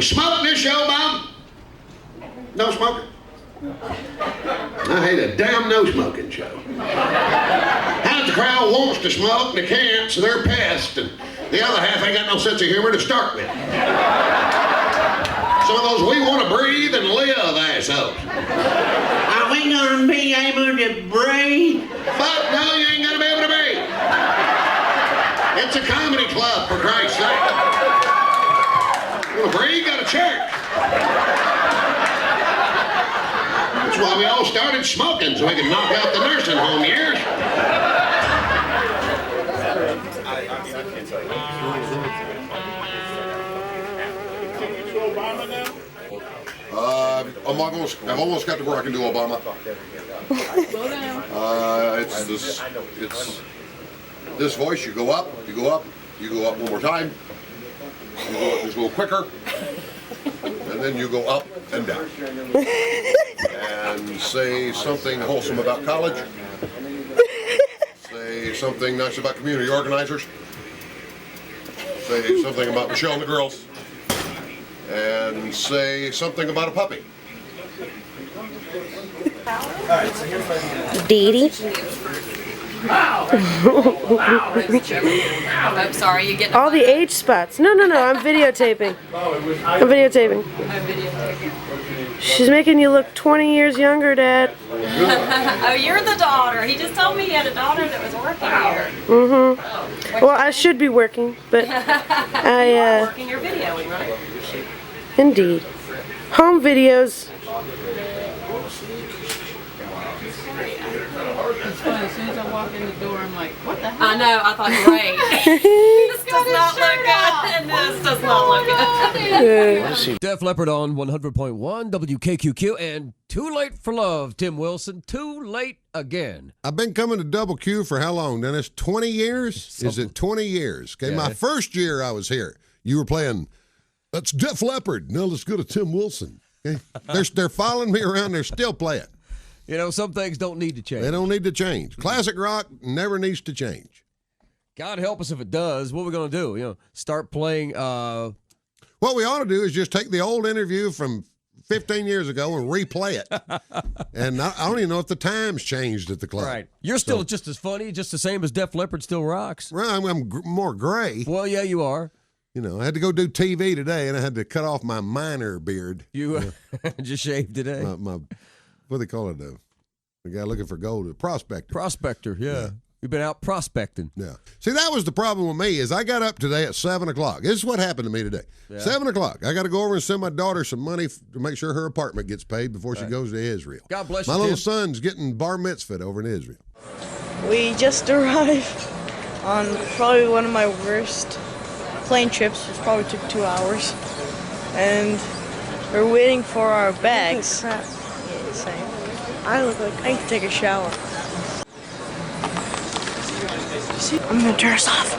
smoke this show, Bob? No smoking? I hate a damn no-smoking show. Half the crowd wants to smoke and they can't, so they're pissed, and the other half ain't got no sense of humor to start with. Some of those we want to breathe and live assholes. Are we gonna be able to breathe? But no, you ain't gonna be able to breathe. It's a comedy club, for Christ's sake. You wanna breathe? Got a church. That's why we all started smoking, so we could knock out the nursing home years. I've almost got to where I can do Obama. It's this voice. You go up, you go up, you go up one more time. You go up just a little quicker, and then you go up and down. And say something wholesome about college. Say something nice about community organizers. Say something about Michelle and the girls. And say something about a puppy. Dee Dee. I'm sorry, you get All the age spots. No, I'm videotaping. She's making you look 20 years younger, Dad. Oh, you're the daughter. He just told me he had a daughter that was working here. Mm-hmm. Well, I should be working, but I, working, you're videoing, right? Indeed. Home videos. It's funny, as soon as I walk in the door, I'm like, what the hell? I know, I thought, great. This does not look good, and this does not look good. Def Leppard on 100.1 WKQQ, and Too Late for Love, Tim Wilson. Too late again. I've been coming to Double Q for how long, Dennis? 20 years? Is it 20 years? Okay, Yeah. My first year I was here, you were playing, that's Def Leppard. Now let's go to Tim Wilson. Okay? They're following me around. They're still playing. You know, some things don't need to change. They don't need to change. Classic rock never needs to change. God help us if it does. What are we going to do? You know, start playing. What we ought to do is just take the old interview from 15 years ago and replay it. And I don't even know if the times changed at the club. Right. You're still just as funny, just the same as Def Leppard still rocks. Well, I'm more gray. Well, yeah, you are. You know, I had to go do TV today, and I had to cut off my minor beard. You just shaved today. My what do they call it? The guy looking for gold, a prospector. Prospector, yeah. You've been out prospecting. Yeah. See, that was the problem with me is I got up today at 7 o'clock. This is what happened to me today. Yeah. 7 o'clock. I got to go over and send my daughter some money to make sure her apartment gets paid before she goes to Israel. God bless you, My little Tim. son's getting bar mitzvah over in Israel. We just arrived on probably one of my worst plane trips. It probably took 2 hours. And we're waiting for our bags. Yeah, same. I look like I need to take a shower. See, I'm gonna turn us off.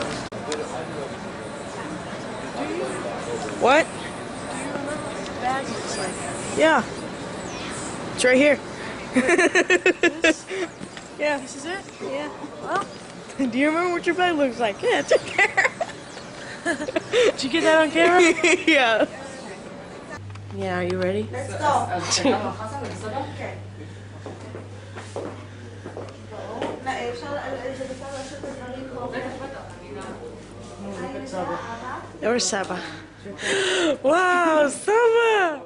What? Do you remember what the bag looks like? Yeah. It's right here. This? Yeah. This is it? Yeah. Well, do you remember what your bag looks like? Yeah, it's right there. Did you get that on camera? Yeah. Yeah, are you ready? Let's go. There Saba. Wow, Saba!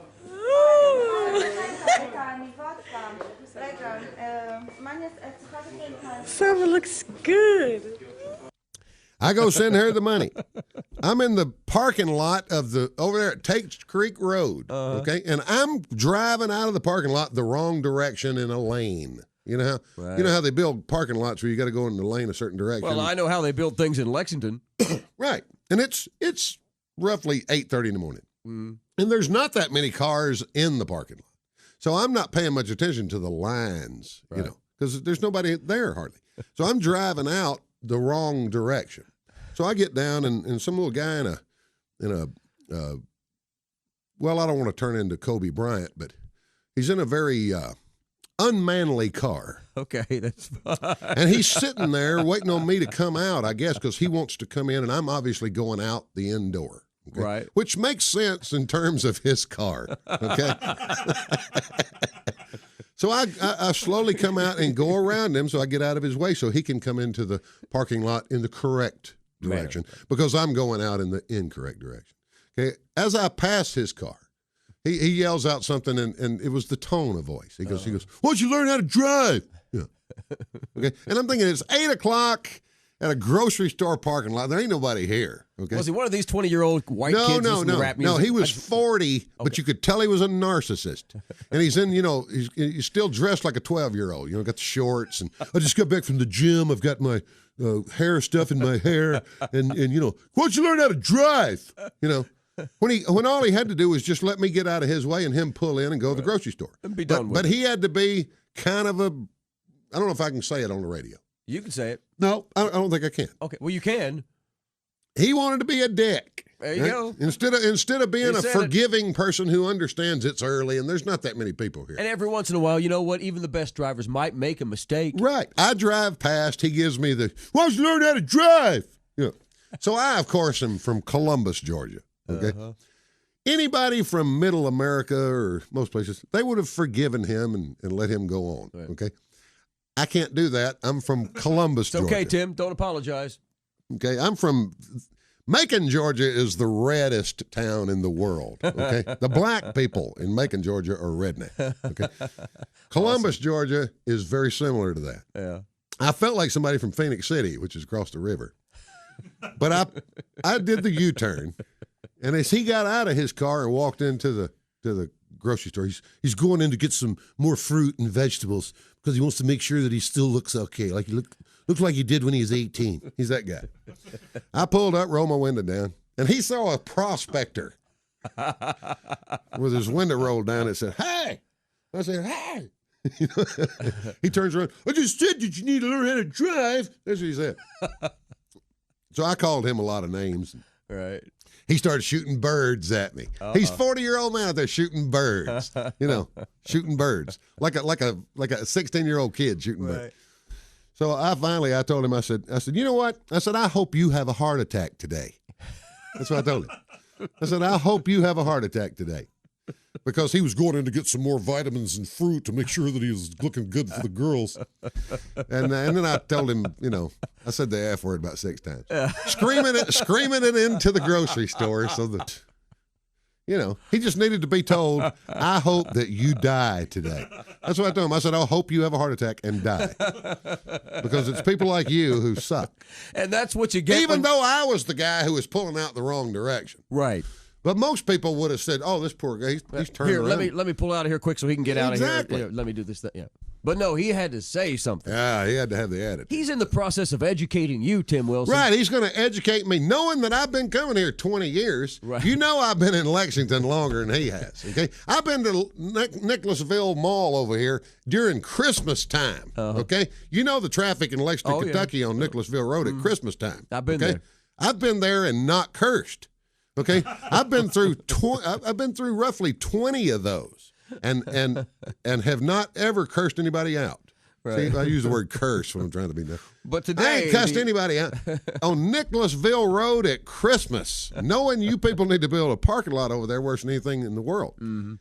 Saba looks good. I go send her the money. I'm in the parking lot of over there at Tate's Creek Road, okay? And I'm driving out of the parking lot the wrong direction in a lane. You know how they build parking lots where you got to go in the lane a certain direction. Well, I know how they build things in Lexington. Right. And it's roughly 8:30 in the morning. And there's not that many cars in the parking lot. So I'm not paying much attention to the lines, you know, because there's nobody there hardly. So I'm driving out the wrong direction. So I get down and some little guy in a well, I don't want to turn into Kobe Bryant, but he's in a very unmanly car. Okay, that's fine. And he's sitting there waiting on me to come out, I guess, because he wants to come in, and I'm obviously going out the end door. Okay? Right. Which makes sense in terms of his car. Okay. So I slowly come out and go around him so I get out of his way so he can come into the parking lot in the correct direction because I'm going out in the incorrect direction. Okay. As I pass his car, he yells out something and it was the tone of voice. He goes, why don't you learn how to drive? Yeah. Okay. And I'm thinking it's 8 o'clock at a grocery store parking lot. There ain't nobody here. Okay. Was he one of these 20-year-old white kids listening to rap music? No, he was 40, but you could tell he was a narcissist. And he's in, he's still dressed like a 12-year-old. Got the shorts. And I just got back from the gym. I've got my hair stuff in my hair. And why don't you learn how to drive? When all he had to do was just let me get out of his way and him pull in and go to the grocery store. And be done with but it. he had to be kind of I don't know if I can say it on the radio. You can say it. No, I don't think I can. Okay, well, you can. He wanted to be a dick. There you go. Instead of being a said forgiving person who understands it's early, and there's not that many people here. And every once in a while, you know what? Even the best drivers might make a mistake. Right. I drive past. He gives me why don't you learn how to drive? So I, of course, am from Columbus, Georgia. Okay. Anybody from Middle America or most places, they would have forgiven him and let him go on. Right. Okay. I can't do that. I'm from Columbus, It's okay, Tim. Don't apologize. Okay. I'm from Macon, Georgia is the reddest town in the world. Okay. The black people in Macon, Georgia are redneck. Okay. Columbus, Georgia is very similar to that. Yeah. I felt like somebody from Phoenix City, which is across the river. But I did the U-turn. And as he got out of his car and walked into the grocery store, he's going in to get some more fruit and vegetables because he wants to make sure that he still looks okay, like he looks like he did when he was 18. He's that guy. I pulled up, rolled my window down, and he saw a prospector with his window rolled down and said, "Hey!" I said, "Hey!" He turns around. "I just said that you need to learn how to drive." That's what he said. So I called him a lot of names. Right. He started shooting birds at me. He's 40-year-old man out there shooting birds. Shooting birds like a 16-year-old kid shooting birds. So I told him, I said, you know what? I said, I hope you have a heart attack today. That's what I told him. I said, I hope you have a heart attack today. Because he was going in to get some more vitamins and fruit to make sure that he was looking good for the girls. And then I told him, I said the F word about 6 times. Screaming it into the grocery store so that, he just needed to be told, I hope that you die today. That's what I told him. I said, I hope you have a heart attack and die. Because it's people like you who suck. And that's what you get. Even though I was the guy who was pulling out the wrong direction. Right. But most people would have said, "Oh, this poor guy, he's turning around." Let me pull out of here quick so he can get out of here. Exactly. Let me do this. Yeah. But no, he had to say something. Yeah, he had to have the attitude. He's in the process of educating you, Tim Wilson. Right. He's going to educate me, knowing that I've been coming here 20 years. Right. I've been in Lexington longer than he has. Okay. I've been to Nicholasville Mall over here during Christmas time. Okay. The traffic in Lexington, Kentucky on Nicholasville Road at Christmas time. I've been there. I've been there and not cursed. Okay, I've been through roughly 20 of those, and have not ever cursed anybody out. Right. See, I use the word curse when I'm trying to be nice. But today, I ain't cussed anybody out on Nicholasville Road at Christmas, knowing you people need to build a parking lot over there worse than anything in the world. Mm-hmm.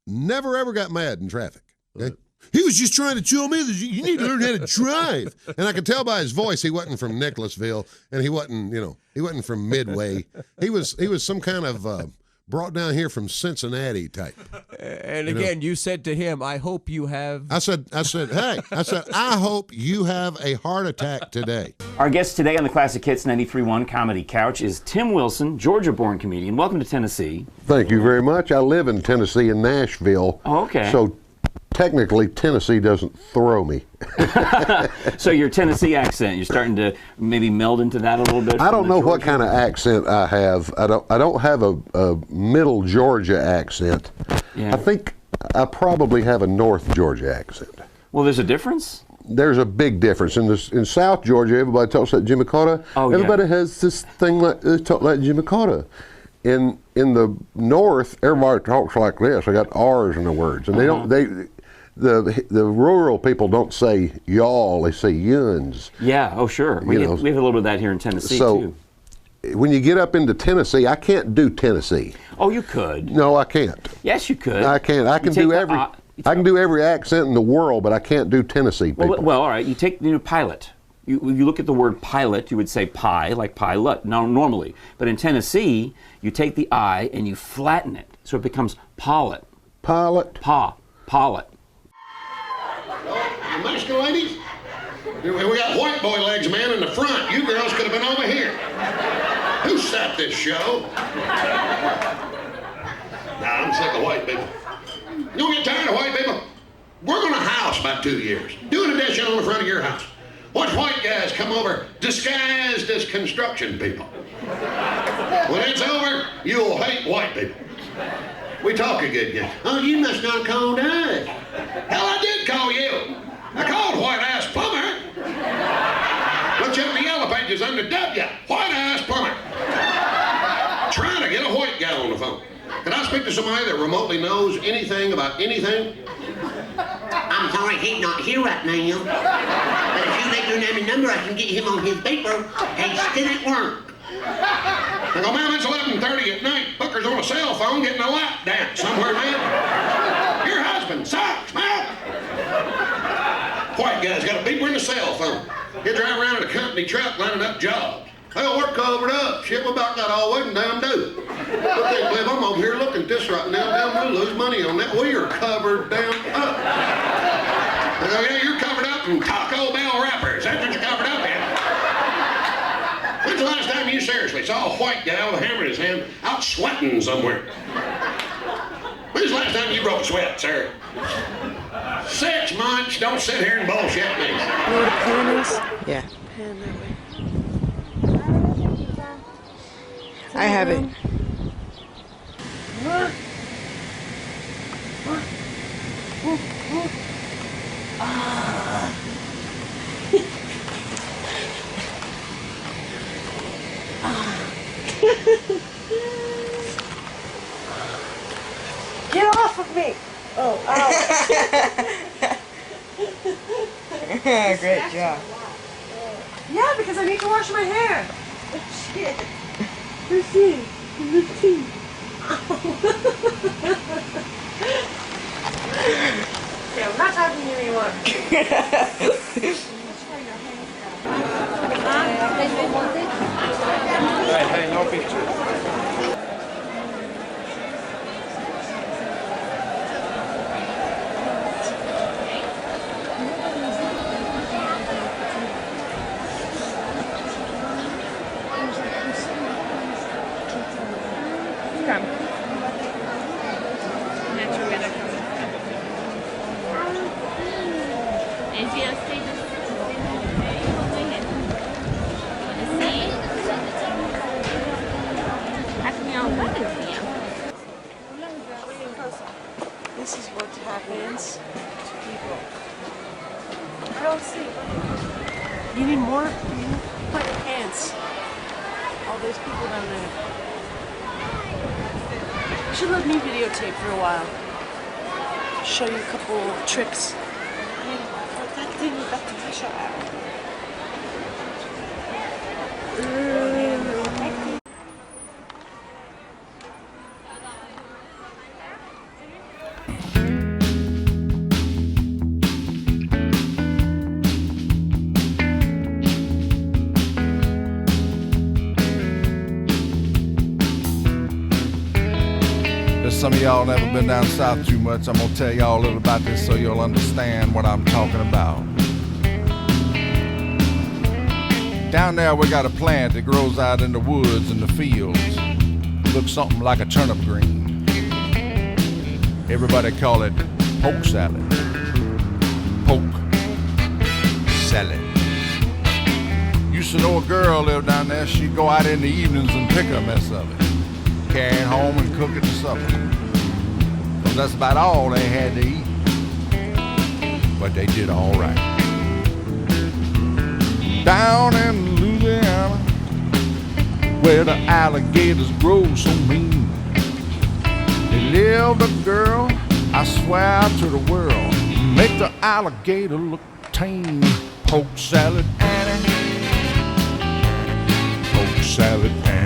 Never ever got mad in traffic. Okay. He was just trying to tell me that you need to learn how to drive. And I could tell by his voice he wasn't from Nicholasville, and he wasn't from Midway. He was some kind of brought down here from Cincinnati type. And again, you said to him, "I hope you have." I said, "Hey," "I hope you have a heart attack today." Our guest today on the Classic Hits 93.1 Comedy Couch is Tim Wilson, Georgia-born comedian. Welcome to Tennessee. Thank you very much. I live in Tennessee, in Nashville. Oh, okay. So technically, Tennessee doesn't throw me. So your Tennessee accent, you're starting to maybe meld into that a little bit? I don't know what kind of accent I have. I don't have a middle Georgia accent. Yeah. I think I probably have a North Georgia accent. Well, there's a difference? There's a big difference. In South Georgia, everybody talks like Jimmy Carter. Oh, everybody has this thing like they talk like Jimmy Carter. In the North, everybody talks like this. I got R's in the words, and the rural people don't say y'all; they say yuns. Yeah. Oh, sure. We have a little bit of that here in Tennessee too. when you get up into Tennessee, I can't do Tennessee. Oh, you could. No, I can't. Yes, you could. I can't. I can do every. I can do every accent in the world, but I can't do Tennessee people. Well, all right. You take pilot. You look at the word pilot. You would say pie, like pilot. No, normally, but in Tennessee, you take the I and you flatten it, so it becomes pilot. Pilot. Pilot. Mexican ladies, we got white boy legs, man, in the front. You girls could have been over here. Who set this show? Nah, I'm sick of white people. You don't get tired of white people? We're going to house about 2 years. Do an addition on the front of your house. Watch white guys come over disguised as construction people. When it's over, you'll hate white people. We talk a good game. Oh, you must not have called us. Hell, I did call you. I called white-ass plumber. Look up the yellow pages under W. White-ass plumber. Trying to get a white guy on the phone. Can I speak to somebody that remotely knows anything about anything? I'm sorry, he's not here right now. But if you leave your name and number, I can get him on his paper. He's still at work. I go, ma'am, it's 11:30 at night. Booker's on a cell phone getting a lap dance somewhere, ma'am. Your husband sucks, ma'am. White guy's got a beeper and a cell phone. He'll drive around in a company truck lining up jobs. Hell, we're covered up. Shit, we about got all waiting down due. But they believe I'm over here looking at this right now. Damn, we'll lose money on that. We are covered down up. Oh, yeah, you're covered up in Taco Bell wrappers. That's what you're covered up in. When's the last time you seriously saw a white guy with a hammer in his hand out sweating somewhere? When's the last time you broke a sweat, sir? 6 months. Don't sit here and bullshit me. You know what a pan is? Yeah. Pan that way. I have it. Get off of me! Oh, ow. Great job. Yeah, because I need to wash my hair. Oh, shit. Let's see. Let's see. Yeah, I'm not talking to you anymore. Hey, no pictures. This is what happens to people. I don't see. You need more? Put hands. All those people down there. You should let me videotape for a while. Show you a couple tricks. That thing with that Tasha out. Some of y'all never been down south too much. I'm gonna tell y'all a little about this so you'll understand what I'm talking about. Down there we got a plant that grows out in the woods and the fields. Looks something like a turnip green. Everybody call it poke salad. Poke salad. Used to know a girl lived down there. She'd go out in the evenings and pick a mess of it, carry it home and cook it to supper. Cause that's about all they had to eat. But they did all right. Down in Louisiana, where the alligators grow so mean, there lived a girl, I swear to the world, make the alligator look tame. Poke salad Annie, poke salad Annie.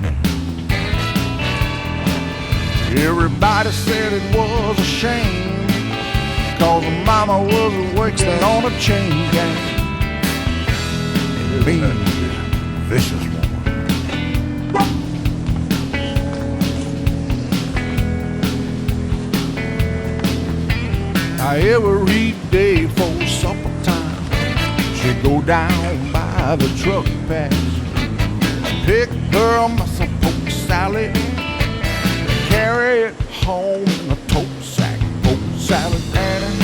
Everybody said it was a shame, 'cause her mama was working on a chain gang. Mean, vicious woman. Now every day for supper time, she'd go down by the truck pass, pick her a muscle poke salad, carry it home in a tote sack. Poke salad, Annie,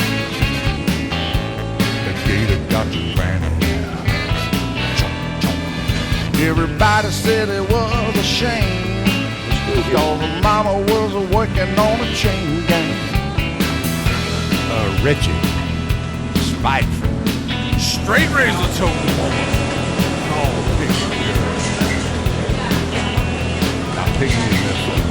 the gator got your granny. Everybody said it was a shame, 'cause her mama was working on a chain gang. A wretched, spiteful, straight razor toe woman. Oh, picture girl. Now picture this one.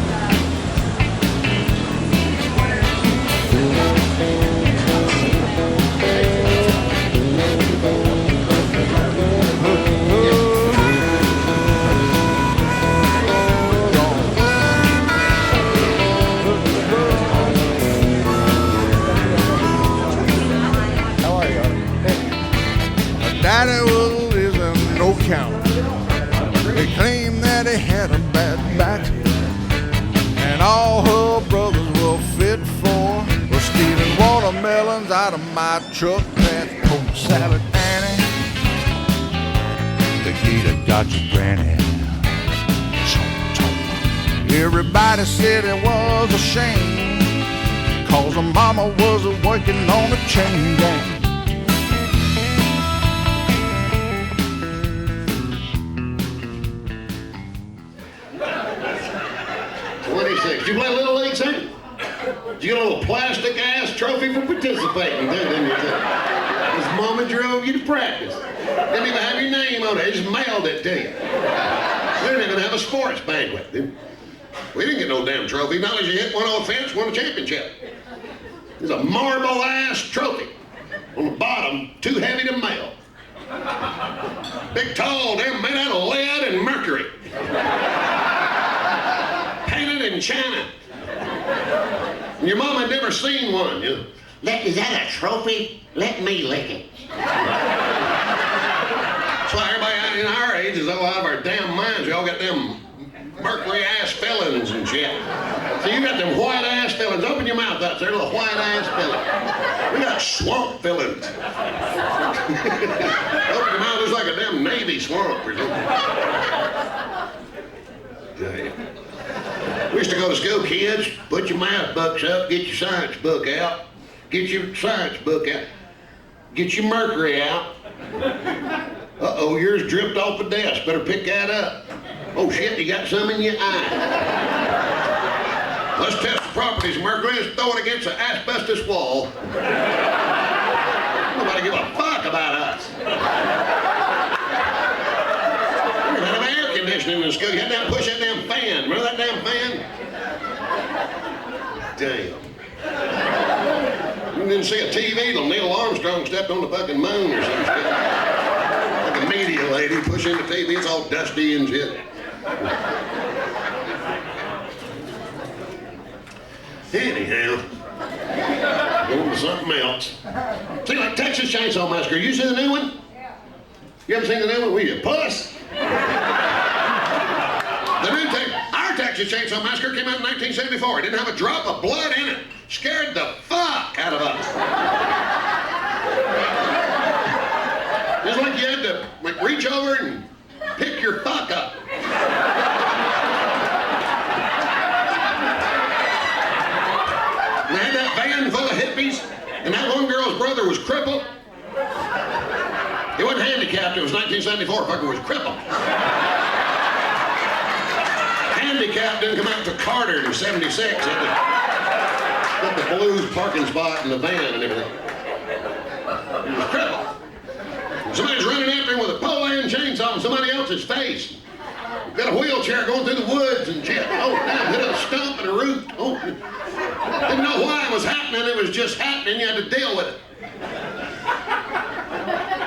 Daddy was in no count. They claimed that he had a bad back, and all her brothers were fit for was stealing watermelons out of my truck. That poke salad, Annie, the gator got your granny. Everybody said it was a shame, 'cause her mama was working on a chain gang. Did you play Little League, son? Did you get a little plastic ass trophy for participating, didn't you? His mama drove you to practice. Didn't even have your name on it, just mailed it to you. We didn't even have a sports banquet. We didn't get no damn trophy. Not unless you hit one on the fence, won a championship. It's a marble ass trophy. On the bottom, too heavy to mail. Big, tall, damn, made out of lead and mercury. Painted in China. And your mom had never seen one, you know. Is that a trophy? Let me lick it. That's why everybody in our age is all out of our damn minds. We all got them mercury ass fillings and shit. So you got them white ass fillings. Open your mouth up there, little white ass fillings. We got swamp fillings. Open your mouth, it's like a damn Navy swamp or something. We used to go to school, kids, put your math books up, get your science book out, get your science book out, get your mercury out. Uh-oh, yours dripped off the desk, better pick that up. Oh shit, you got some in your eye. Let's test the properties of mercury, let's throw it against the asbestos wall. Nobody give a fuck about us. In the school, you had to push that damn fan. Remember that damn fan? Damn. You didn't see a TV till Neil Armstrong stepped on the fucking moon or some shit. Like a media lady pushing the TV, it's all dusty and shit. Anyhow, going to something else. See, like Texas Chainsaw Massacre. You see the new one? You haven't seen the new one? Were you a puss? Our Texas Chainsaw Massacre came out in 1974. It didn't have a drop of blood in it. Scared the fuck out of us. It's like you had to reach over and pick your fuck up. They had that van full of hippies, and that one girl's brother was crippled. He wasn't handicapped, it was 1974, fucker was crippled. Handicap didn't come out to Carter in '76. Got the Blues parking spot in the van and everything. He was crippled. Somebody's running after him with a pole and chainsaw on somebody else's face. Got a wheelchair going through the woods and shit. Oh, damn, hit a stump and a root. Oh, didn't know why it was happening. It was just happening. You had to deal with it.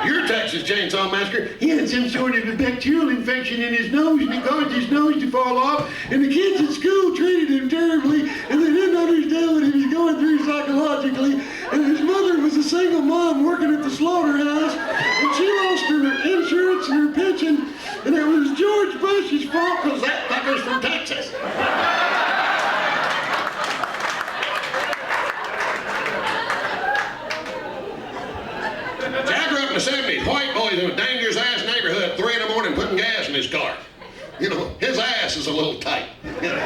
Your Texas Chainsaw Massacre. He had some sort of a bacterial infection in his nose, and it caused his nose to fall off. And the kids at school treated him terribly, and they didn't understand what he was going through psychologically. And his mother was a single mom working at the slaughterhouse, and she lost her insurance and her pension, and it was George Bush's fault because that fucker's from Texas. I grew up in the 70s. White boys in a dangerous ass neighborhood, 3 in the morning putting gas in his car. You know, his ass is a little tight. You know.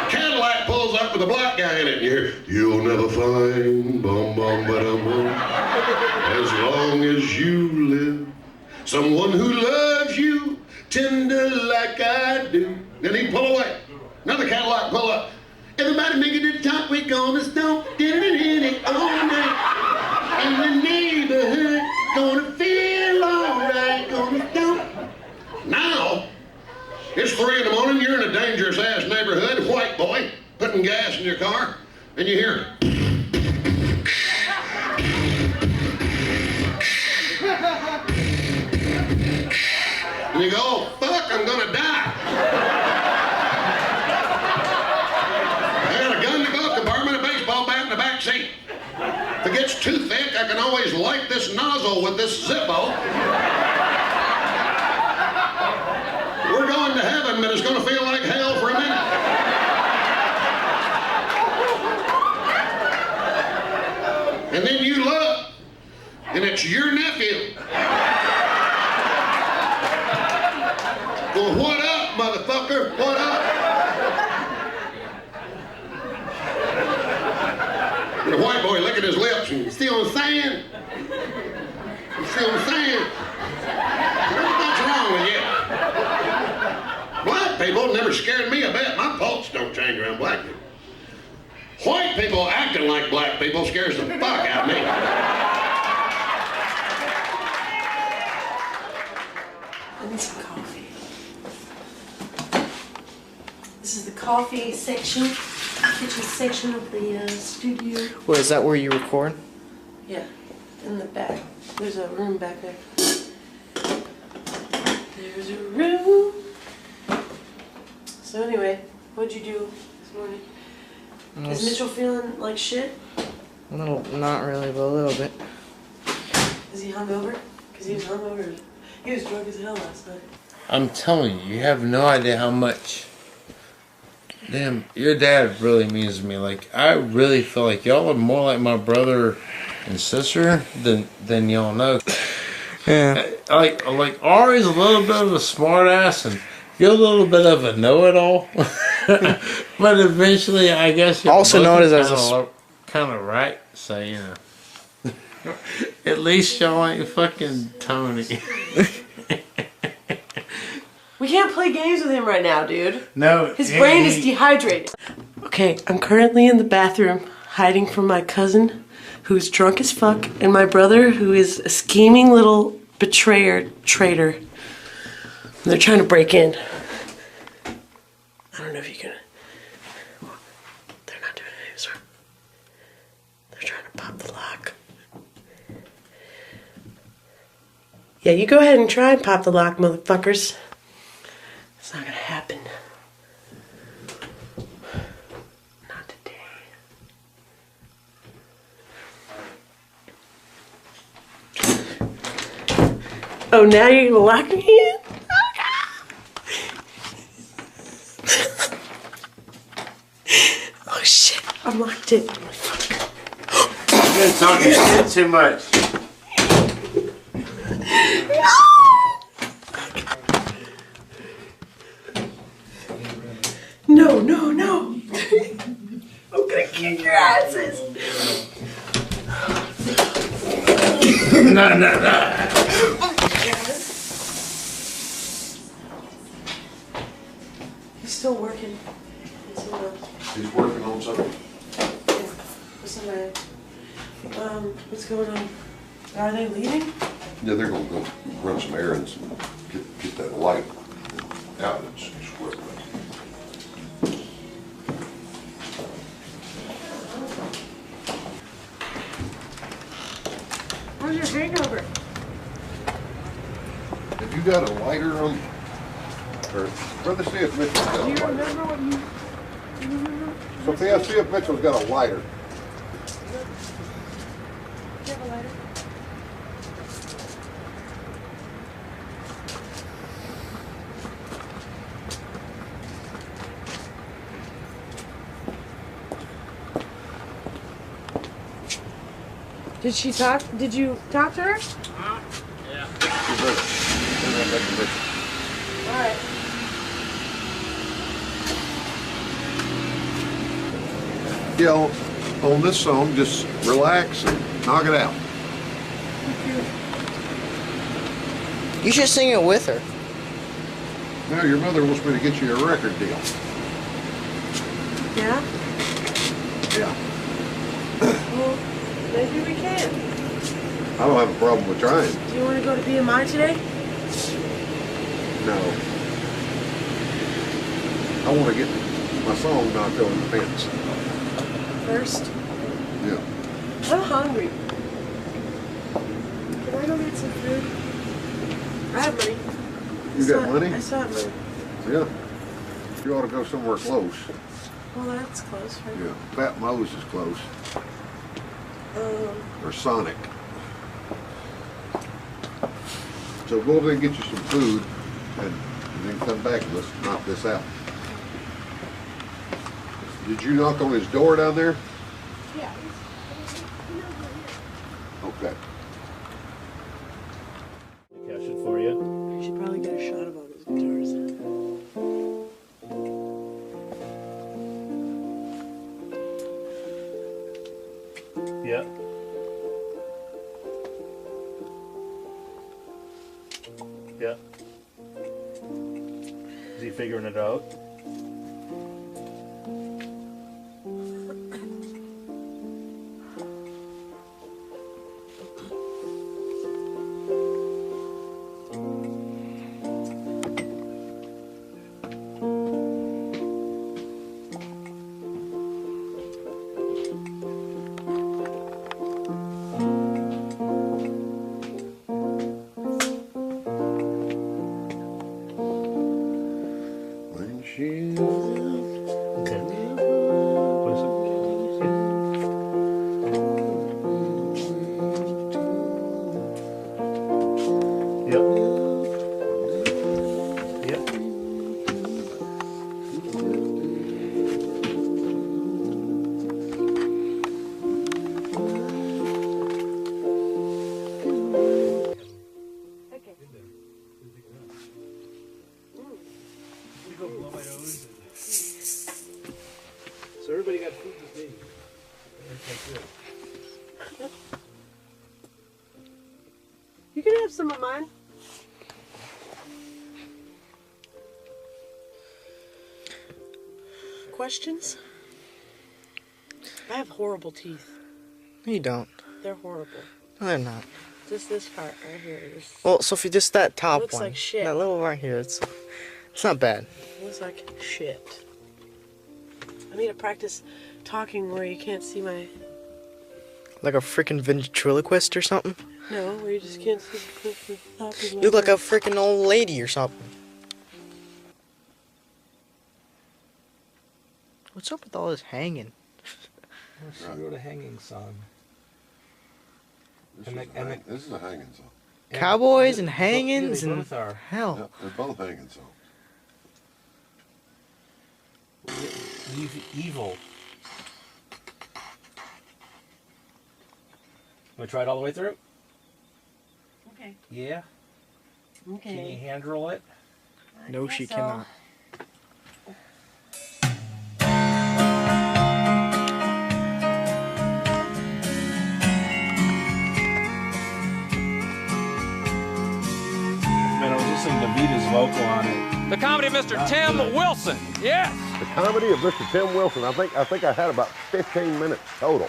Cadillac pulls up with a black guy in it, and you hear, "You'll never find bum bum ba-dum bum as long as you live someone who loves you tender like I do." Then he'd pull away. Another Cadillac pull up. "Everybody make it to the top, we're gonna stomp it all night. In the neighborhood, gonna feel alright, gonna stomp." Now, it's 3 in the morning, you're in a dangerous ass neighborhood, white boy, putting gas in your car, and you hear and you go, "Oh, fuck, I'm gonna die." I got a gun in the glove compartment, a baseball bat in the back seat. If it gets too thick, I can always light this nozzle with this Zippo. We're going to heaven, but it's going to feel like hell for a minute. And then you look, and it's your nephew. Well, what up, motherfucker? What up? And the white boy look at his lips and, "You see what I'm saying? You see what I'm saying? What's wrong with you?" Black people never scared me a bit. My pulse don't change around black people. White people acting like black people scares the fuck out of me. I need some coffee. This is the coffee section, kitchen section of the studio. Well, is that where you record? Yeah, in the back. There's a room back there. There's a room. So anyway, what'd you do this morning? Is Mitchell feeling like shit? No, not really, but a little bit. Is he hungover? Because he was hungover. He was drunk as hell last night. I'm telling you, you have no idea how much. Damn, your dad really means to me. Like, I really feel like y'all are more like my brother and sister than y'all know. Yeah. Like Ari's a little bit of a smart ass and you're a little bit of a know-it-all. But eventually, I guess you're also known as kind of right. So, you know. At least y'all ain't fucking Tony. We can't play games with him right now, dude. No. His brain is dehydrated. Okay, I'm currently in the bathroom hiding from my cousin who's drunk as fuck and my brother who is a scheming little betrayer, traitor. And they're trying to break in. I don't know if you can... They're not doing it, sir. They're trying to pop the lock. Yeah, you go ahead and try and pop the lock, motherfuckers. It's not gonna happen. Not today. Oh, now you're gonna lock me in? Oh shit, I'm locked in. You've been talking shit too much. No, no, no. I'm gonna kick your asses. No. He's still working. He's working on something. Yeah, with somebody. What's going on? Are they leaving? Yeah, they're gonna go run some errands and get that light out. It's working. Where's your hangover? Have you got a lighter on? Or brother, see if Mitchell's got a lighter. Do you remember what you remember? Sophia, see if Mitchell's got a lighter. Do you have a lighter? Did she talk? Did you talk to her? Yeah. All right. You know, on this song, just relax and knock it out. You should sing it with her. Now your mother wants me to get you a record deal. Yeah? Yeah. Well, maybe we can. I don't have a problem with trying. Do you want to go to BMI today? No. I want to get my song knocked over the fence. First? Yeah. I'm hungry. Can I go get some food? I have money. You got money? I still have money. Yeah. You ought to go somewhere close. Well, that's close, right? Yeah. Fat Moe's is close. Or Sonic. So go over there and get you some food and then come back and let's knock this out. Did you knock on his door down there? Yeah. Okay. Cash it for you. We should probably get a shot of all those guitars. Yeah. Yeah. Is he figuring it out? So everybody got food this day. You can have some of mine. Questions? I have horrible teeth. No, you don't. They're horrible. No, they're not. Just this part right here. This Well, Sophie, just that top looks one. like shit. That little right here. It's not bad. looks like shit. I need to practice talking where you can't see my... Like a freaking ventriloquist or something? No, where you just can't see the top of my You look like a head. freaking old lady or something. What's up with all this hanging? Let's go to hanging song. This is a hanging song. Cowboys and hangings they and both are. hell. Yep, they're both hanging songs. Evil. Want to try it all the way through? Okay. Yeah? Okay. Can you handle it? No, she cannot. Man, I was listening to Vita's vocal on it. The comedy of Mr. Tim Wilson. Yes. The comedy of Mr. Tim Wilson. I think I had about 15 minutes total.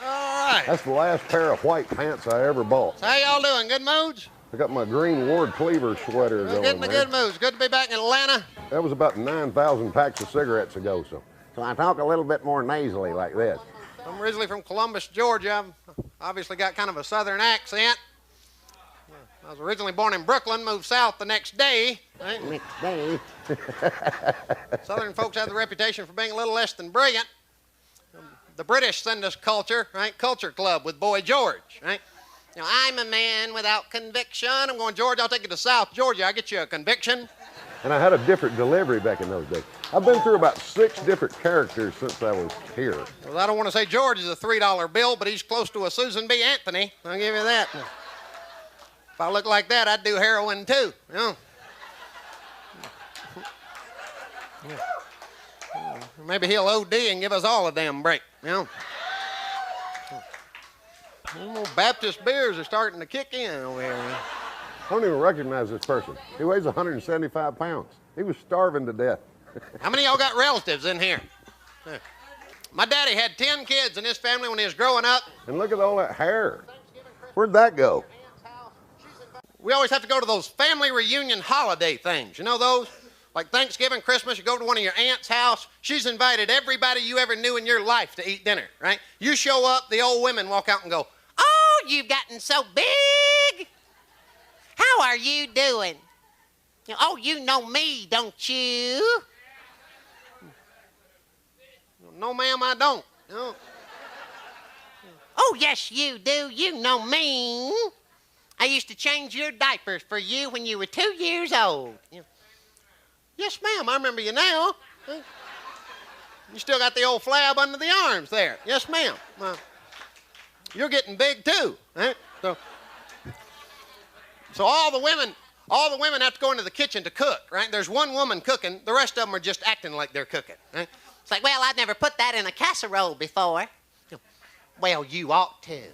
All right. That's the last pair of white pants I ever bought. So how y'all doing? Good moods? I got my green Ward Cleaver sweater We're going getting the there. good moods. Good to be back in Atlanta. That was about 9,000 packs of cigarettes ago, so I talk a little bit more nasally like this. I'm originally from Columbus, Georgia. I've obviously got kind of a southern accent. I was originally born in Brooklyn, moved south the next day. Right? Next day. Southern folks have the reputation for being a little less than brilliant. The British send us culture, right? Culture Club with Boy George, right? You know, I'm a man without conviction. I'm going, George, I'll take you to South Georgia. I'll get you a conviction. And I had a different delivery back in those days. I've been through about 6 different characters since I was here. Well, I don't want to say George is a $3 bill, but he's close to a Susan B. Anthony. I'll give you that. If I look like that, I'd do heroin too. You know? Maybe he'll OD and give us all a damn break. You know? Baptist beers are starting to kick in over here. I don't even recognize this person. He weighs 175 pounds. He was starving to death. How many of y'all got relatives in here? My daddy had 10 kids in his family when he was growing up. And look at all that hair. Where'd that go? We always have to go to those family reunion holiday things. You know those? Like Thanksgiving, Christmas, you go to one of your aunt's house. She's invited everybody you ever knew in your life to eat dinner, right? You show up, the old women walk out and go, "Oh, you've gotten so big. How are you doing? Oh, you know me, don't you?" No, ma'am, I don't. No. "Oh, yes, you do. You know me. I used to change your diapers for you when you were 2 years old." "Yes, ma'am, I remember you now. You still got the old flab under the arms there." "Yes, ma'am. You're getting big too." Right? So all the women have to go into the kitchen to cook, right? There's one woman cooking. The rest of them are just acting like they're cooking. Right? It's like, "Well, I've never put that in a casserole before." "Well, you ought to."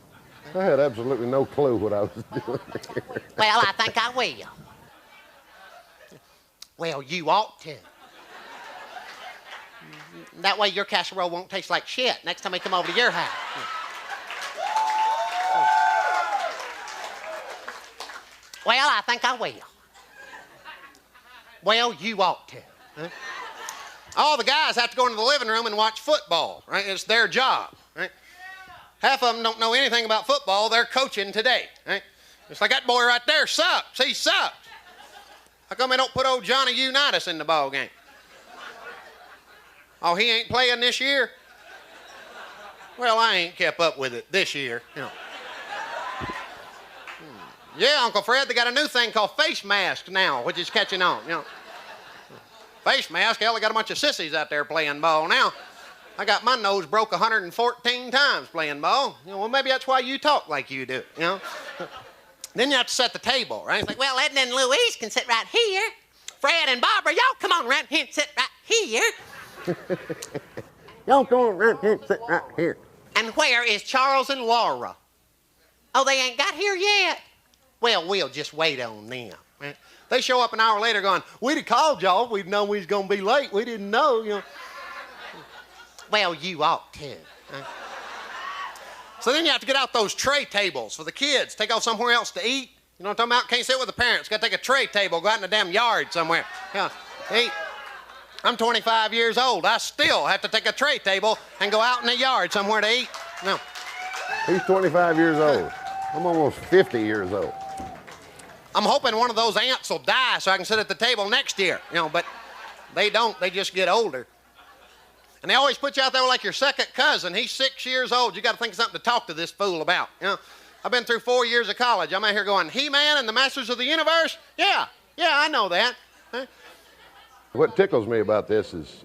I had absolutely no clue what I was doing here. "Well, I think I will." "Well, you ought to. That way your casserole won't taste like shit next time I come over to your house." "Well, I think I will." "Well, you ought to." All the guys have to go into the living room and watch football, right? It's their job, right? Half of them don't know anything about football. They're coaching today, right? It's like, that boy right there sucks. He sucks. How come they don't put old Johnny Unitas in the ball game? "Oh, he ain't playing this year?" "Well, I ain't kept up with it this year." You know. "Yeah, Uncle Fred, they got a new thing called face mask now, which is catching on." You know. Face mask? Hell, they got a bunch of sissies out there playing ball now. I got my nose broke 114 times playing ball. You know, well, maybe that's why you talk like you do. You know. Then you have to set the table, right? It's like, "Well, Edna and Louise can sit right here. Fred and Barbara, y'all come on around here and sit right here." Y'all come around here and sit right here. "And where is Charles and Laura?" "Oh, they ain't got here yet." "Well, we'll just wait on them." Right? They show up an hour later going, "We'd have called y'all. We'd known we was going to be late. We didn't know, you know." "Well, you ought to." Right? So then you have to get out those tray tables for the kids. Take off somewhere else to eat. You know what I'm talking about? Can't sit with the parents. Got to take a tray table, go out in the damn yard somewhere. Yeah, eat. I'm 25 years old. I still have to take a tray table and go out in the yard somewhere to eat. No. He's 25 years old. I'm almost 50 years old. I'm hoping one of those ants will die so I can sit at the table next year, you know, but they don't. They just get older. And they always put you out there like your second cousin. He's 6 years old. You got to think of something to talk to this fool about, you know. I've been through 4 years of college. I'm out here going, He-Man and the Masters of the Universe? Yeah, I know that. Huh? What tickles me about this is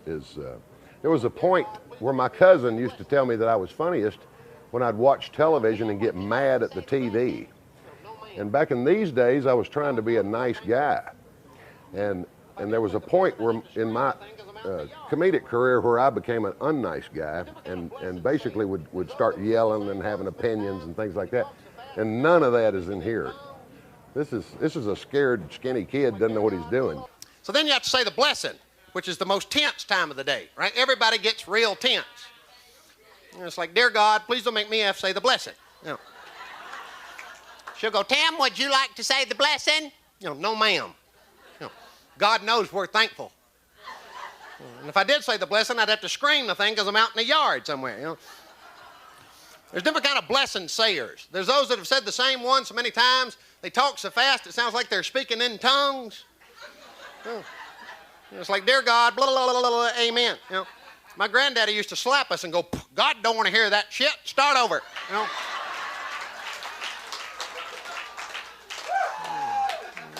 there was a point where my cousin used to tell me that I was funniest when I'd watch television and get mad at the TV. And back in these days, I was trying to be a nice guy. And there was a point where in my comedic career where I became an unnice guy and basically would start yelling and having opinions and things like that. And none of that is in here. This is a scared, skinny kid, doesn't know what he's doing. So then you have to say the blessing, which is the most tense time of the day, right? Everybody gets real tense. And it's like, dear God, please don't make me have to say the blessing. You know. She'll go, Tim, would you like to say the blessing? You know, no, ma'am. You know, God knows we're thankful. And if I did say the blessing, I'd have to scream the thing because I'm out in the yard somewhere, you know. There's different kind of blessing sayers. There's those that have said the same one so many times They talk so fast it sounds like they're speaking in tongues. It's like, dear God, blah, blah, blah, blah, blah, amen. My granddaddy used to slap us and go, God don't want to hear that shit. Start over.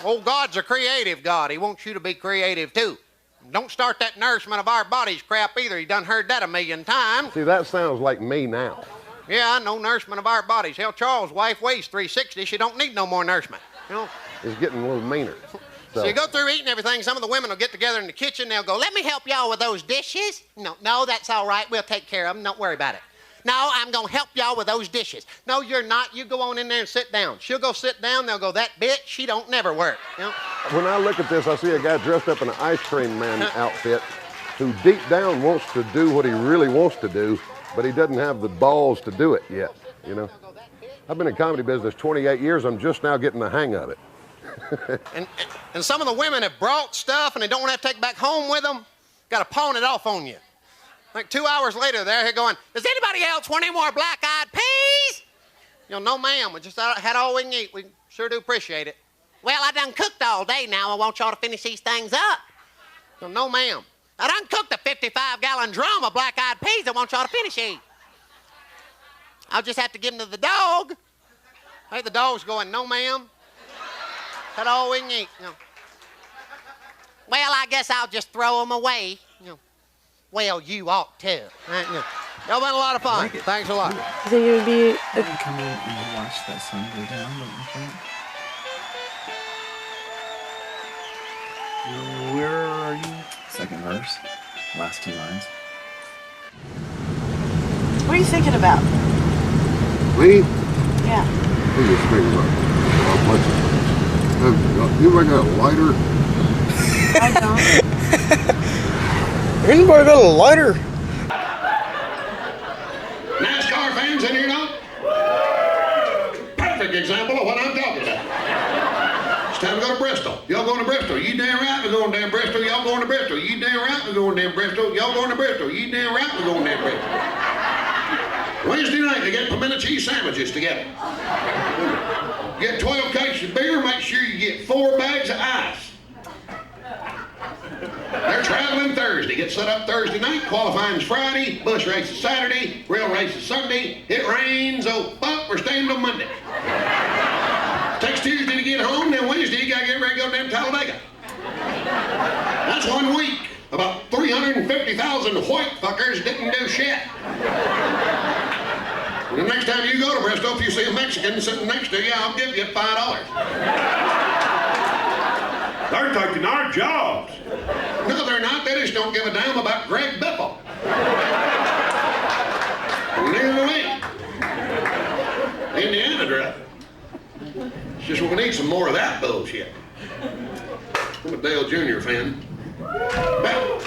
Oh, God's a creative God. He wants you to be creative too. Don't start that nourishment of our bodies crap either. You done heard that 1,000,000 times. See, that sounds like me now. Yeah, I know nourishment of our bodies. Hell, Charles' wife weighs 360. She don't need no more nourishment. It's getting a little meaner. So you go through eating everything, some of the women will get together in the kitchen, they'll go, let me help y'all with those dishes. No, that's all right. We'll take care of them. Don't worry about it. No, I'm going to help y'all with those dishes. No, you're not. You go on in there and sit down. She'll go sit down. They'll go, that bitch, she don't never work. When I look at this, I see a guy dressed up in an ice cream man outfit who deep down wants to do what he really wants to do, but he doesn't have the balls to do it yet, I've been in comedy business 28 years. I'm just now getting the hang of it. and some of the women have brought stuff and they don't want to have to take it back home with them. Got to pawn it off on you. Like 2 hours later, they're here going, does anybody else want any more black-eyed peas? No, ma'am. We just had all we can eat. We sure do appreciate it. Well, I done cooked all day now. I want y'all to finish these things up. No, ma'am. I done cooked a 55-gallon drum of black-eyed peas. I want y'all to finish eat. I'll just have to give them to the dog. Hey, the dog's going, no, ma'am. Had all we can eat. Well, I guess I'll just throw them away. Well, you ought to. Y'all been a lot of fun. Thanks a lot. You think it would be come in and watch that sun go down, don't you think? Where are you? Second verse. Last 2 lines. What are you thinking about? Me? Yeah. I just thinking about a bunch of things. You got a lighter? I don't. Anybody got a lighter? NASCAR fans in here now? Perfect example of what I'm talking about. It's time to go to Bristol. Y'all going to Bristol. You damn right we're going down Bristol. Y'all going to Bristol. You damn right we're going down Bristol. Y'all going to Bristol. You damn right we're going down Bristol. Wednesday night, they get pimento cheese sandwiches together. Get 12 cases of beer, make sure you get 4 bags of ice. They're traveling Thursday. Get set up Thursday night. Qualifying's Friday. Bush race is Saturday. Real race is Sunday. It rains. Oh, fuck. We're staying till Monday. Takes Tuesday to get home. Then Wednesday, you got to get ready to go down to Talladega. That's 1 week. About 350,000 white fuckers didn't do shit. The next time you go to Bristol, if you see a Mexican sitting next to you, I'll give you $5. They're taking our jobs. No, they're not. They just don't give a damn about Greg Biffle. Neither do we. Indiana drive. It's just we need some more of that bullshit. I'm a Dale Jr. fan. Well,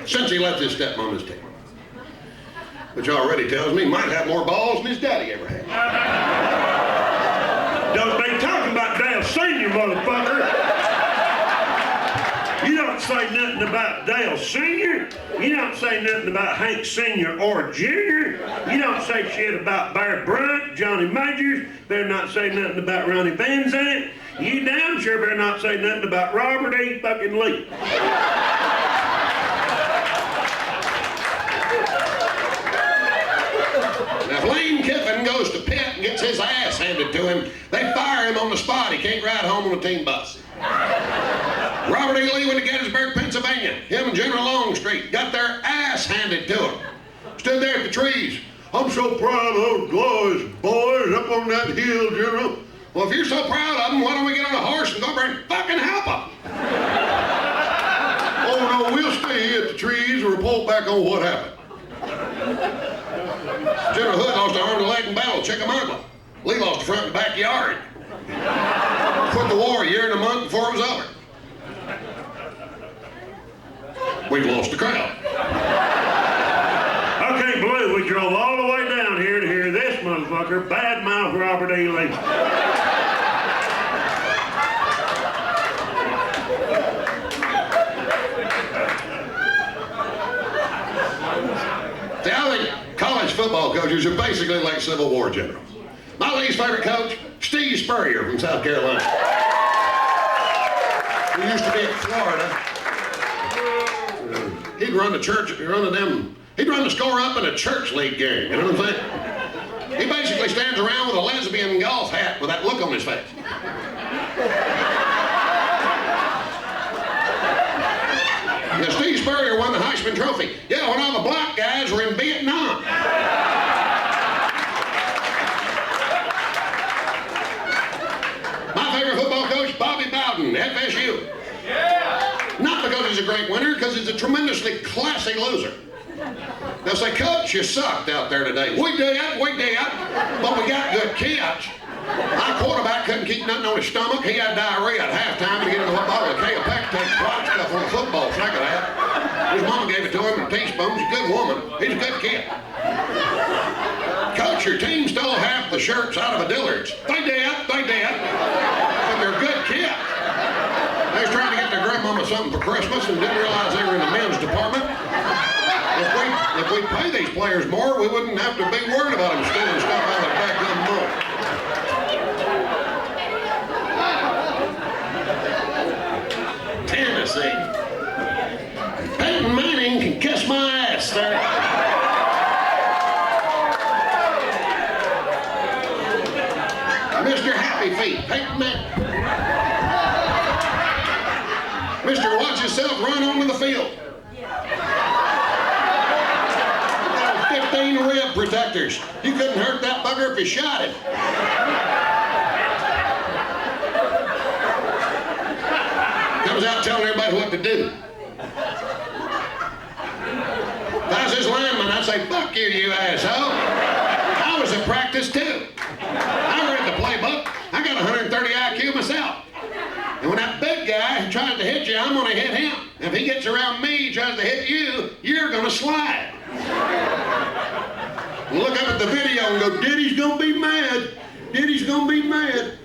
since he let this stepmom take, which already tells me he might have more balls than his daddy ever had. Don't be talking about Dale Sr., motherfucker. You don't say nothing about Dale Sr. You don't say nothing about Hank Sr. or Jr. You don't say shit about Bear Bryant, Johnny Majors. Better not say nothing about Ronnie Van Zant. You damn sure better not say nothing about Robert E. fucking Lee. Now, if Lane Kiffin goes to Pitt and gets his ass handed to him, they fire him on the spot. He can't ride home on a team bus. Robert E. Lee went to Gettysburg, Pennsylvania. Him and General Longstreet got their ass handed to them. Stood there at the trees. I'm so proud of those glorious boys up on that hill, General. Well, if you're so proud of them, why don't we get on a horse and go over and fucking help them? Oh, no, we'll stay here at the trees and report back on what happened. General Hood lost an arm and leg in battle at Chickamauga. Lee lost the front and backyard. Quit the war a year and a month before it was over. We've lost the crowd. I can't believe we drove all the way down here to hear this motherfucker badmouth Robert E. Lee. See, I think college football coaches are basically like Civil War generals. My least favorite coach, Steve Steve Spurrier from South Carolina. He used to be in Florida. He'd run the church, he'd run the score up in a church league game, you know what I'm saying? He basically stands around with a lesbian golf hat with that look on his face. Now, Steve Spurrier won the Heisman Trophy. Yeah, when all the black guys were in Vietnam. My favorite football coach, Bobby Bowden, FSU. Not because he's a great winner, because he's a tremendously classy loser. They'll say, Coach, you sucked out there today. We did, but we got good kids. Our quarterback couldn't keep nothing on his stomach. He had diarrhea at halftime to get him a bottle of K-Pectate block stuff on the football. Think of that. His mama gave it to him in a teaspoon. He's a good woman. He's a good kid. Coach, your team stole half the shirts out of a Dillard's. They did. But they're good kids. They was trying to get their grandmama something for Christmas and didn't realize they were in the men's department. If we pay these players more, we wouldn't have to be worried about them stealing stuff out of their back of the money. Tennessee. Peyton Manning can kiss my ass, sir. Mr. Happy Feet, Peyton Manning. Mr. Watch Yourself run onto the field. 15 rib protectors. You couldn't hurt that bugger if you shot him. Comes out telling everybody what to do. If I was his lineman, I'd say, fuck you, you asshole. I was in practice too. I read the playbook. I got 130 IQ myself. And when that big guy tries to hit you, I'm going to hit him. If he gets around me, tries to hit you, you're going to slide. You look up at the video and go, Diddy's going to be mad. Diddy's going to be mad.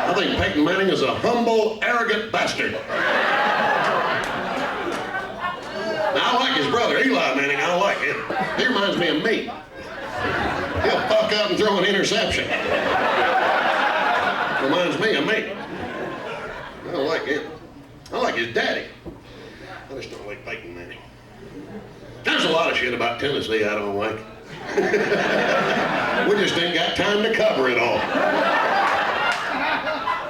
I think Peyton Manning is a humble, arrogant bastard. Now, I like his brother, Eli Manning. I like him. He reminds me of me. He'll fuck up and throw an interception. Reminds me of me. I like him. I like his daddy. I just don't like Peyton Manning. There's a lot of shit about Tennessee I don't like. We just ain't got time to cover it all.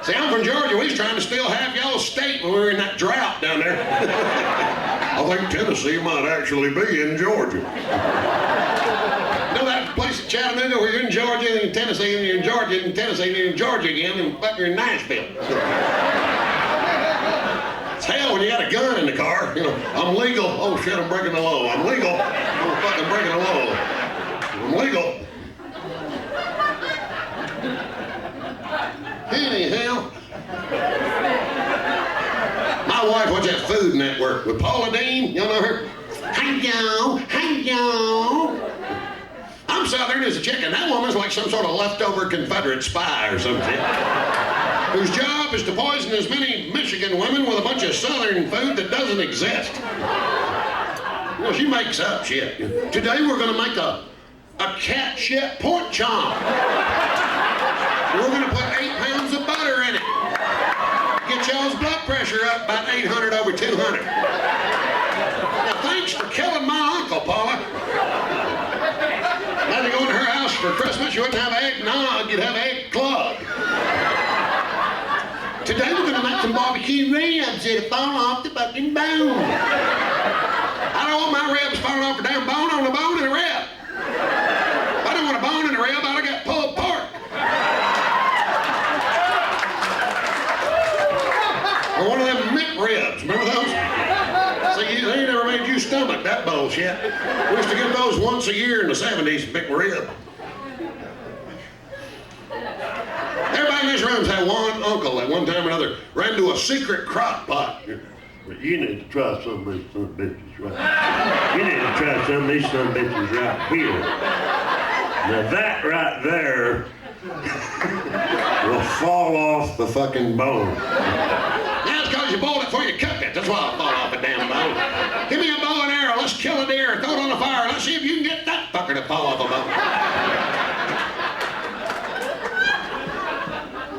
See, I'm from Georgia. We was trying to steal half y'all's state when we were in that drought down there. I think Tennessee might actually be in Georgia. You know that place at Chattanooga where you're in Georgia and in Tennessee and you're in Georgia and in Tennessee and you're in Georgia again and you're in Nashville. It's hell when you got a gun in the car. You know, I'm legal. Oh shit, I'm breaking the law. I'm legal. I'm fucking breaking the law. I'm legal. Anyhow, my wife watched that Food Network with Paula Deen. Y'all know her? Hello. I'm Southern as a chicken. That woman's like some sort of leftover Confederate spy or something. Whose job is to poison as many Michigan women with a bunch of Southern food that doesn't exist. You know, she makes up shit. Today we're going to make a cat shit pork chop. We're going to put 8 pounds of butter in it. Get y'all's blood pressure up about 800 over 200. Now, thanks for killing my uncle, Paula. Now you go to her house for Christmas, you wouldn't have eggnog, you'd have egg club. Today we're going to make some barbecue ribs that'll fall off the fucking bone. I don't want my ribs falling off the damn bone on the bone in the rib. If I don't want a bone in the rib, I'd have got pulled pork. Or one of them McRibs, remember those? See, they ain't never made you stomach that bullshit. We used to get those once a year in the 70s, McRib. Everybody in this room's had one uncle at one time or another ran to a secret crock pot. You need to try some of these son of bitches right. You need to try some of these son of bitches right here. Now that right there will fall off the fucking bone. That's because you boiled it before you cooked it. That's why it'll fall off a damn bone. Give me a bow and arrow. Let's kill a deer. Throw it on the fire. Let's see if you can get that fucker to fall fall off a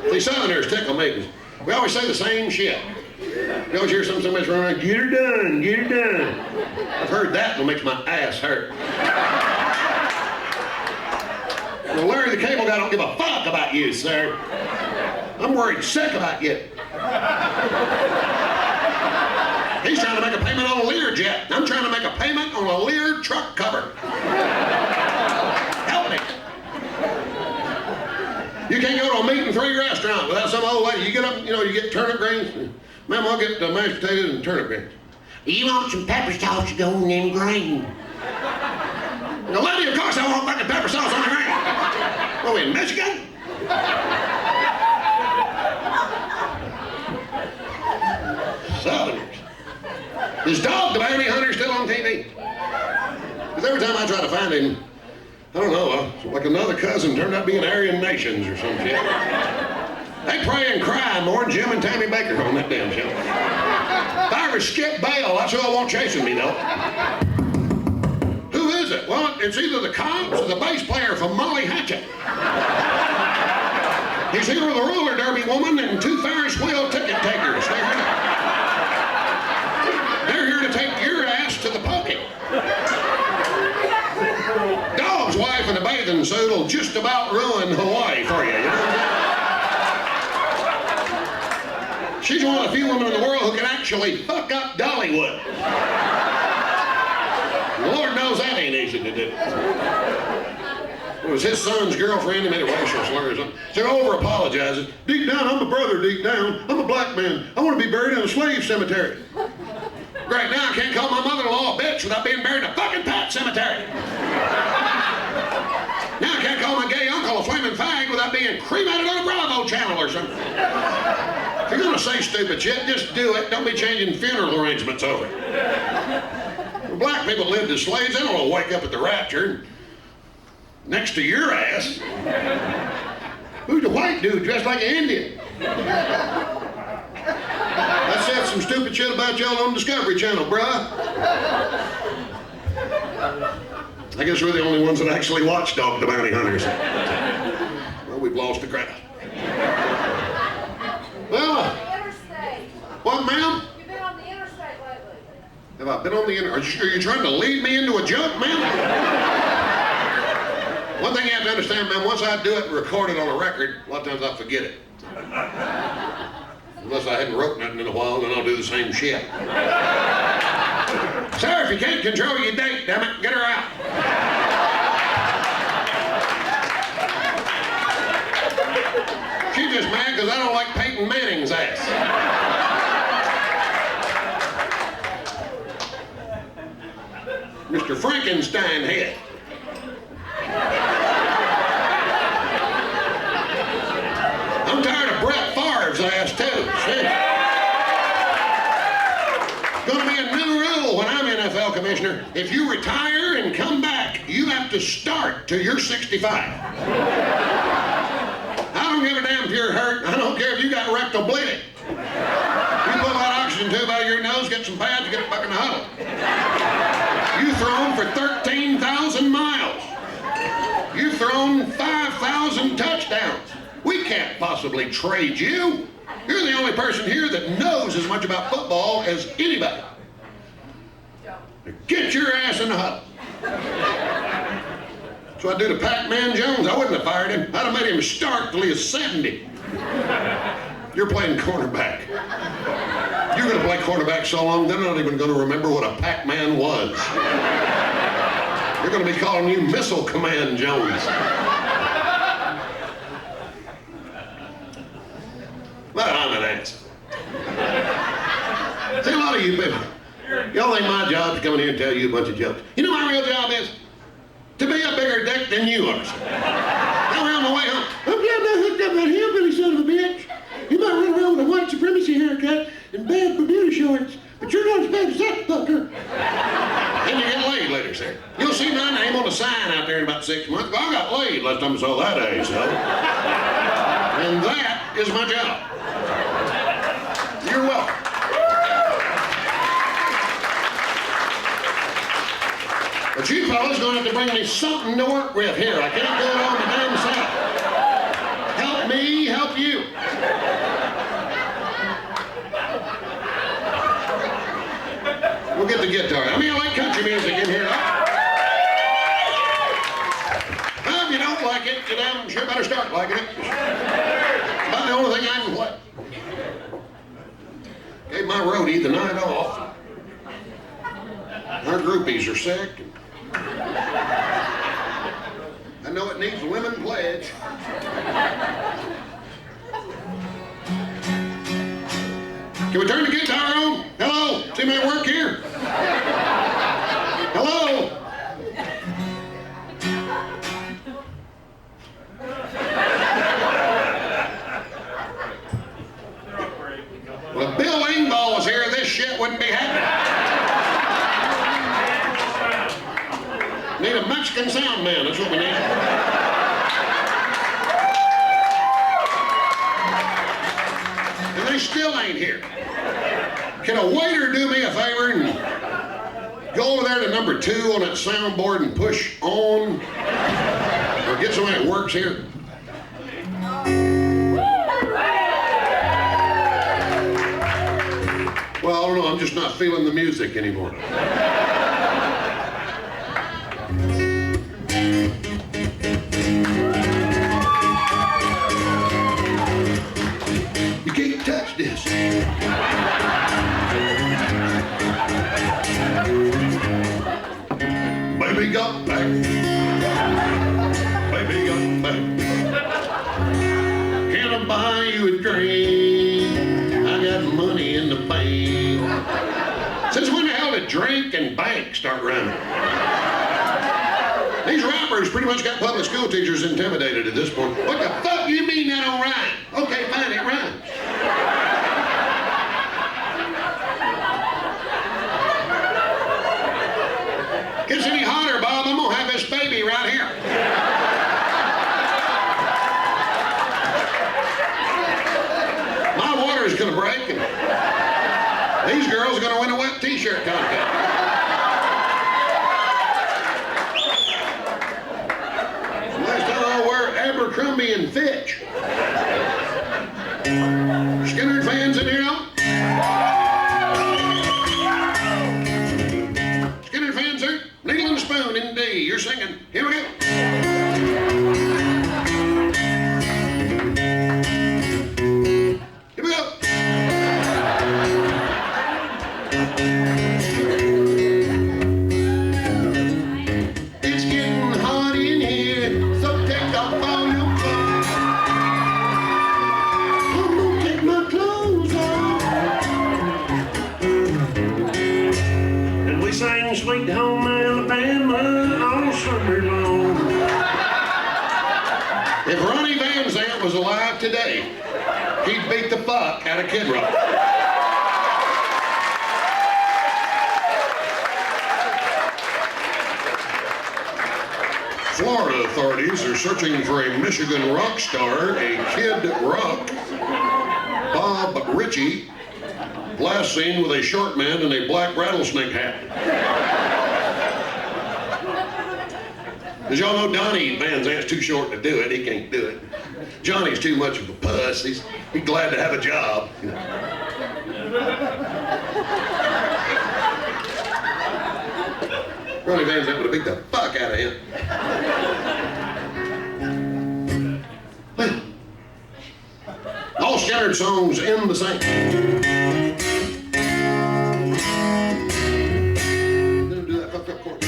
boat. These Southerners tickle me. We always say the same shit. You always hear somebody's running around, get her done, get her done. I've heard that and it makes my ass hurt. Well, Larry the Cable Guy don't give a fuck about you, sir. I'm worried sick about you. He's trying to make a payment on a Learjet. I'm trying to make a payment on a Lear truck cover. Help me. You can't go to a meat-and-three restaurant without some old lady. You get up, you get turnip greens. Ma'am, I'll get mashed potatoes and turnip greens. You want some pepper sauce to go on them greens? Now, lady, of course I want fucking pepper sauce on the green. What, we in Michigan? Southerners. Is Dog the Bounty Hunter still on TV? Because every time I try to find him, I don't know, like another cousin turned out to be an Aryan Nations or some shit. They pray and cry more than Jim and Tammy Baker on that damn show. If I ever skip bail, that's who I want chasing me, though. Who is it? Well, it's either the cops or the bass player from Molly Hatchet. He's here with a roller derby woman and 2 Ferris wheel ticket takers. They're here to take your ass to the pokey. Dog's wife in a bathing suit will just about ruin Hawaii for you. You know what I'm saying? She's one of the few women in the world who can actually fuck up Dollywood. The Lord knows that ain't easy to do. It was his son's girlfriend. He made a racial slur or something. So over-apologizes. Deep down, I'm a brother deep down. I'm a black man. I want to be buried in a slave cemetery. Right now, I can't call my mother-in-law a bitch without being buried in a fucking pet cemetery. Now I can't call my gay uncle a flaming fag without being cremated on a Bravo channel or something. If you're gonna say stupid shit, just do it. Don't be changing funeral arrangements over it. When black people lived as slaves, they don't want to wake up at the rapture next to your ass. Who's the white dude dressed like an Indian? I said some stupid shit about y'all on Discovery Channel, bruh. I guess we're the only ones that actually watch Dog the Bounty Hunters. Well, we've lost the crowd. Well, what, ma'am? You've been on the interstate lately. Have I been on the interstate? Are you trying to lead me into a joke, ma'am? One thing you have to understand, ma'am, once I do it and record it on a record, a lot of times I forget it. Unless I hadn't wrote nothing in a while, then I'll do the same shit. Sir, if you can't control your date, damn it, get her out. She's just mad because I don't like Peyton Manning's ass. Mr. Frankenstein head. I'm tired of Brett Favre's ass too. Shit. Gonna be a new rule when I'm NFL commissioner. If you retire and come back, you have to start till you're 65. I don't give a damn if you're hurt. I don't care if you got rectal bleeding. You pull that oxygen tube out of your nose, get some pads, get back in the huddle. You've thrown for 13,000 miles. You've thrown 5,000 touchdowns. We can't possibly trade you. You're the only person here that knows as much about football as anybody. Get your ass in the huddle. That's what I do to Pac-Man Jones. I wouldn't have fired him. I'd have made him start till he was 70. You're playing quarterback. You're going to play quarterback so long, they're not even going to remember what a Pac-Man was. They're going to be calling you Missile Command Jones. But I'm an answer. See, a lot of you people, y'all think my job is coming here and tell you a bunch of jokes. You know my real job is? To be a bigger dick than you are. Now we're on my way home. I'm glad I hooked up that hillbilly son of a bitch. You might run around with a white supremacy haircut and bad Bermuda shorts, but you're not as bad as that fucker. And you get laid later, sir. You'll see my name on a sign out there in about 6 months. Well, I got laid last time I saw that ass, so. And that is my job. You're welcome. But But you fellas gonna have to bring me something to work with here. I can't do it on the damn self. Help me, help you. We'll get the guitar. How many like country music in here? Well, if you don't like it, you damn sure better start liking it. It's about the only thing I can play. Gave my roadie the night off. Our groupies are sick. I know it needs a women pledge. Can we turn the guitar on? Hello? See my work here? Hello? Well, if Bill Engvall was here, this shit wouldn't be happening. Need a Mexican sound man, that's what we need. And they still ain't here. Can a waiter do me a favor and go over there to number 2 on that soundboard and push on? Or get somebody that works here? Well, I don't know, I'm just not feeling the music anymore. You can't touch this. Baby got back. Baby got back. Can I buy you a drink? I got money in the bank. Since when the hell did drink and bank start rhyming? These rappers pretty much got public school teachers intimidated at this point. What the fuck do you mean that don't rhyme? Okay, fine, it rhymes. Gets any hotter, Bob, I'm gonna have this baby right here. My water is gonna break, and these girls are gonna win a wet t-shirt contest. Last time I'll wear Abercrombie and Fitch. Skinner fans in here now? Skinner fans, sir? Needle and spoon in D. You're singing. Here we go. Here we go. It's getting hot in here, so take off all your clothes. I'm gonna take my clothes off. And we sang Sweet Home Alabama all summer long. If Ronnie Van Zant was alive today, he'd beat the fuck out of Kid Rock. Florida authorities are searching for a Michigan rock star, a Kid Rock, Bob Ritchie, last seen with a short man in a black rattlesnake hat. As y'all know, Donnie Van Zant's too short to do it. He can't do it. Johnny's too much of a puss. He's glad to have a job. Ronnie Van Zant would have beat the fuck out of him. Well, all scattered songs in the same. Do that fucked up chord.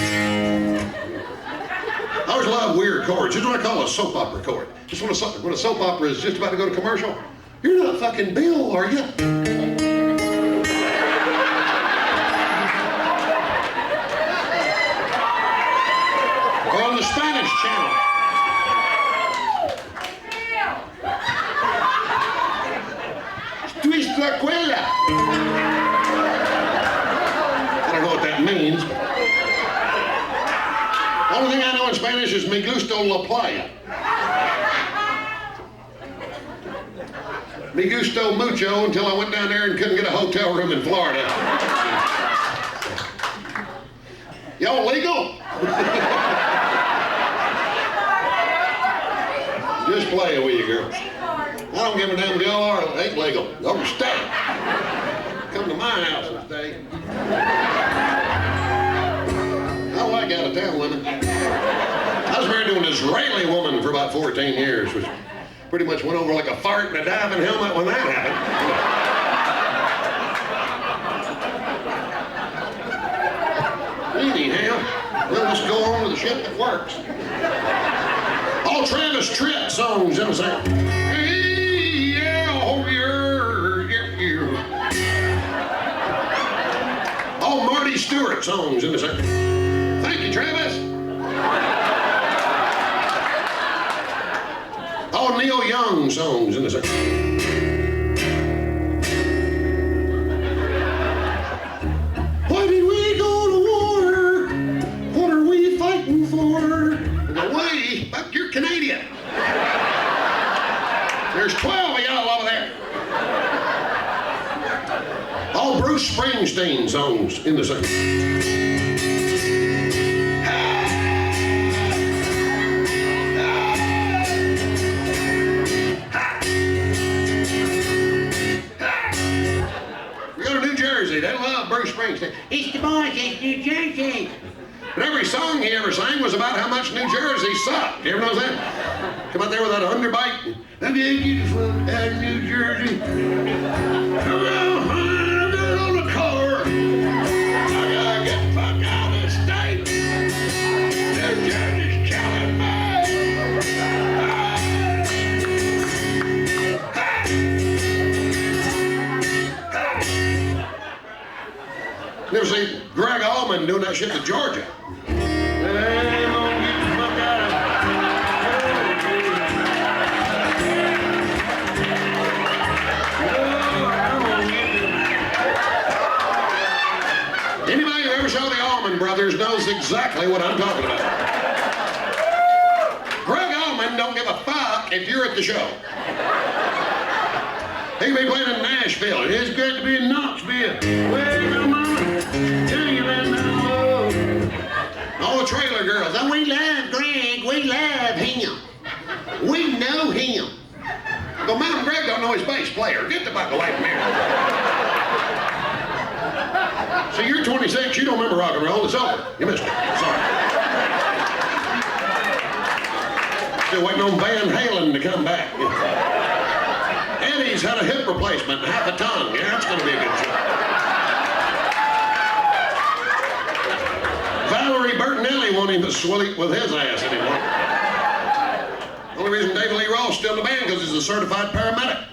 I always love weird chords. This is what I call a soap opera chord. Just when a soap opera is just about to go to commercial. You're not fucking Bill, are you? Or on the Spanish channel. Twist la cuela. I don't know what that means. The only thing I know in Spanish is me gusto la playa. Me gusto mucho until I went down there and couldn't get a hotel room in Florida. Y'all legal? Just playing with you, girl. I don't give a damn if y'all are. It ain't legal. Overstay. Come to my house and stay. I like out-of-town women. I was married to an Israeli woman for about 14 years, which pretty much went over like a fart in a diving helmet when that happened. Anyhow, we'll just go on to the shit that works. All Travis Tritt songs in the same. Hey, yeah, oh, yeah. All Marty Stewart songs in the same. Thank you, Travis. All Neil Young songs in the same. Why did we go to war? What are we fighting for? We, but you're Canadian. There's 12 of y'all over there. All Bruce Springsteen songs in the same. We go to New Jersey. They love Bruce Springsteen. It's the boys, it's New Jersey. And every song he ever sang was about how much New Jersey sucked. You ever notice that? Come out there with that underbite. I'm from New Jersey. Come on the car. I gotta get the fuck out of this state. New Jersey's killing me. Never seen Greg Allman doing that shit to Georgia. Anybody who ever saw the Allman Brothers knows exactly what I'm talking about. Greg Allman don't give a fuck if you're at the show. He can be playing in Nashville. It's good to be in Knoxville. All the trailer girls. Oh, we love Greg. We love him. We know him. Well, Madam Greg don't know his bass player. Get the fuck away from here. So you're 26, you don't remember rock and roll. It's over. You missed it. Sorry. Still waiting on Van Halen to come back. Eddie's had a hip replacement and half a tongue. Yeah, that's going to be a good show. Valerie Bertinelli won't even sleep with his ass anymore. The only reason David Lee Roth's still in the band because he's a certified paramedic.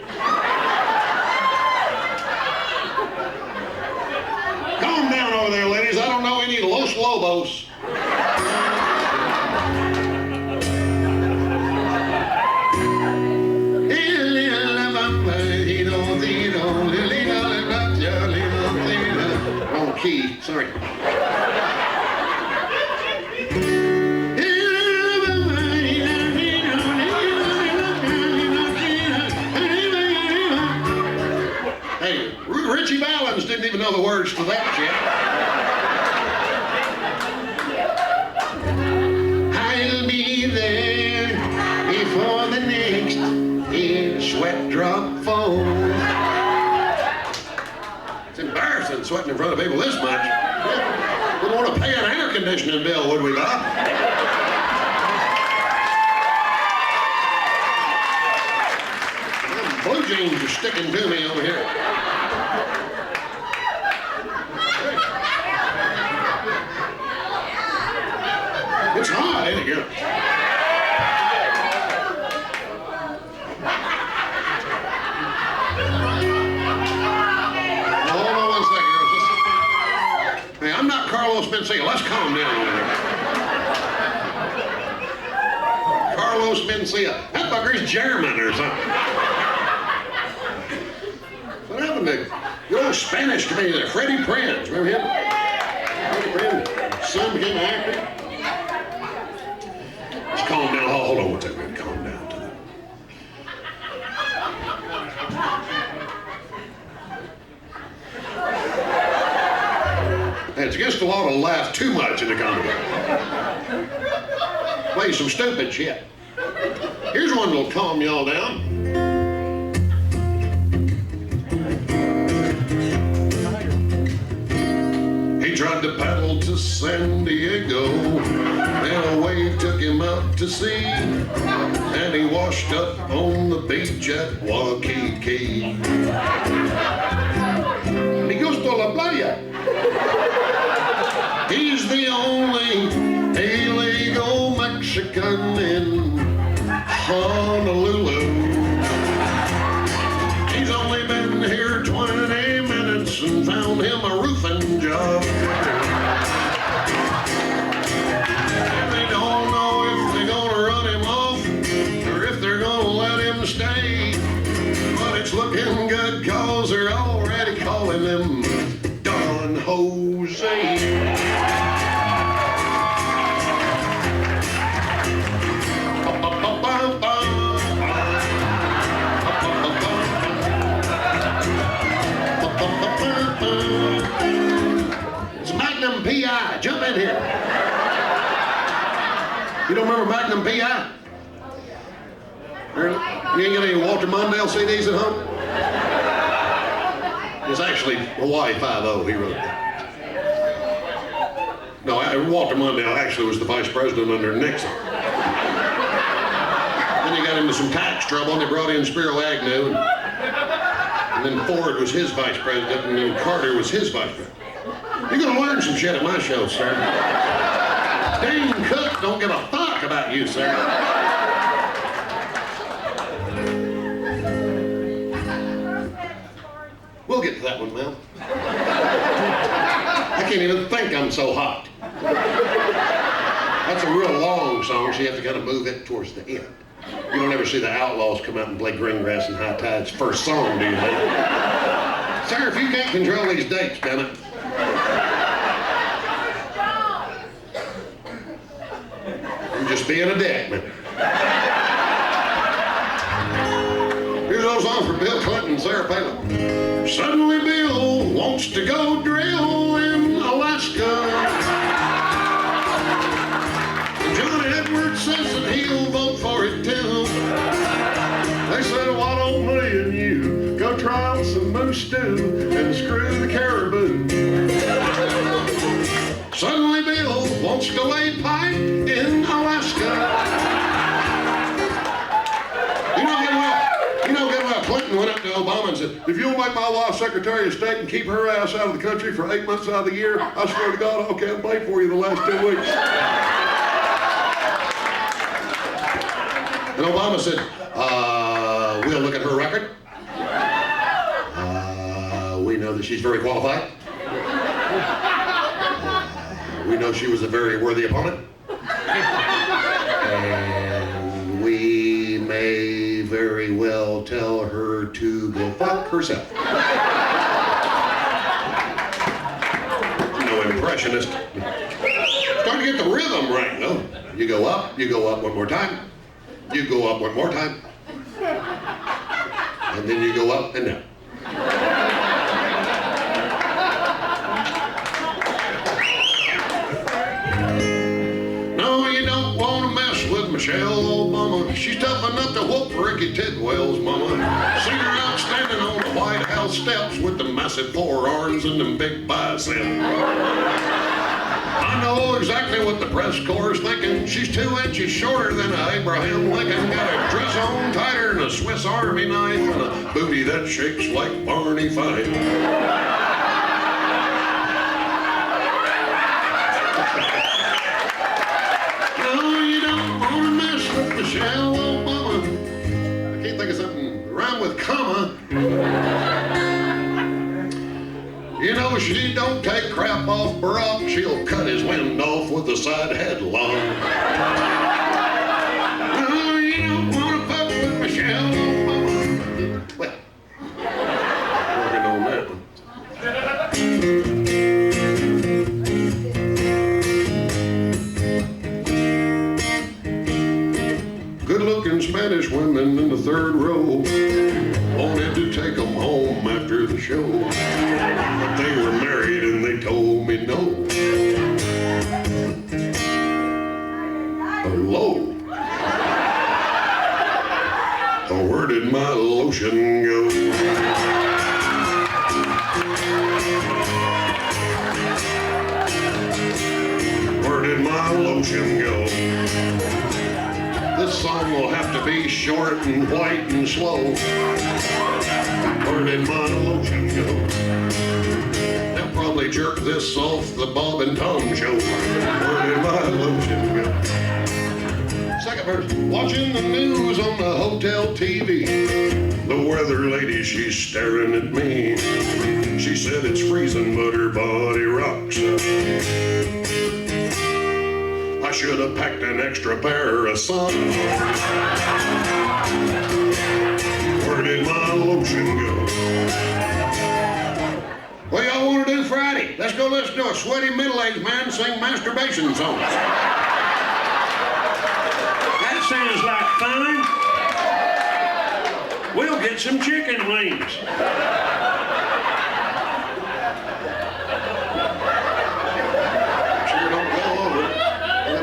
Calm down over there, ladies. I don't know any Los Lobos. Wrong key, sorry. Hey, Richie Valens didn't even know the words to that yet. I'll be there before the next sweat drop falls. It's embarrassing sweating in front of people this much. We don't want to pay an air conditioning bill, would we, Bob? Blue jeans are sticking to me over here. It's hot, ain't it, girl? Hold on 1 second, girls. Hey, I'm not Carlos Mencia. Let's calm down over here. Carlos Mencia. That fucker's German or something. What happened to the old Spanish comedian there? Freddie Prinze. Remember him? Freddie Prinze. Son became an actor. Just calm down. Hold on 1 second. Calm down. That's It's against the law to laugh too much in the comedy. Play some stupid shit. Here's one that'll calm y'all down. He tried to paddle to San Diego, and a wave took him out to sea, and he washed up on the beach at Waikiki. He goes to la playa. He's the only illegal Mexican in Honolulu. He's only been here 20 minutes and found him a roofing job. And they don't know if they're gonna run him off or if they're gonna let him stay. But it's looking good 'cause they're already calling him Don Jose. It's Magnum P.I. Jump in here. You don't remember Magnum P.I.? You ain't got any Walter Mondale CDs at home? It's actually Hawaii 5-0. He wrote that. No, Walter Mondale actually was the vice president under Nixon. Then he got into some tax trouble and they brought in Spiro Agnew. And then Ford was his vice president and then Carter was his vice president. You're gonna learn some shit at my show, sir. Dane Cook don't give a fuck about you, sir. We'll get to that one, Mel. I can't even think I'm so hot. That's a real long song, so you have to kind of move it towards the end. You don't ever see the Outlaws come out and play Greengrass and High Tide's first song, do you think? Sir, if you can't control these dates, damn it. I'm just being a dick, man. Here's a little song for Bill Clinton and Sarah Palin. Suddenly Bill wants to go drill in Alaska. John Edwards says that he'll vote for it too. They said, why don't me and you go try out some moose stew and screw the caribou? Suddenly Bill wants to lay pipe in Alaska. You know good well Clinton went up to Obama and said, if you'll make my wife Secretary of State and keep her ass out of the country for 8 months out of the year, I swear to God, I'll campaign for you the last 2 weeks. And Obama said, we'll look at her record. We know that she's very qualified. We know she was a very worthy opponent. And we may very well tell her to go fuck herself. No impressionist. Starting to get the rhythm right, though. You go up one more time. You go up one more time. And then you go up and down. No, you don't want to mess with Michelle Obama. She's tough enough to whoop Ricky Tidwell's mama. Seen her out standing on the White House steps with the massive forearms and them big biceps. I know exactly what the press corps is thinking. She's 2 inches shorter than Abraham Lincoln, got a dress on tighter than a Swiss Army knife, and a booty that shakes like Barney Fife. No, you don't want to mess with Michelle Obama. I can't think of something rhyme with comma. You know, she don't take crap off Barack. She'll cut his wind off with a side headlock. No, you don't want to fuck with Michelle Obama. Well, working on that one. Good-looking Spanish women in the third row wanted to take them home after the show. But they were married and they told me no. Where did my lotion go? Where did my lotion go? This song will have to be short and white and slow. Where did my lotion go? They'll probably jerk this off the Bob and Tom show. Where did my lotion go? Second verse. Watching the news on the hotel TV. The weather lady, she's staring at me. She said it's freezing, but her body rocks. I should have packed an extra pair of socks. Where did my lotion go? What y'all want to do Friday? Let's go listen to a sweaty middle-aged man sing masturbation songs. That sounds like fun. We'll get some chicken wings.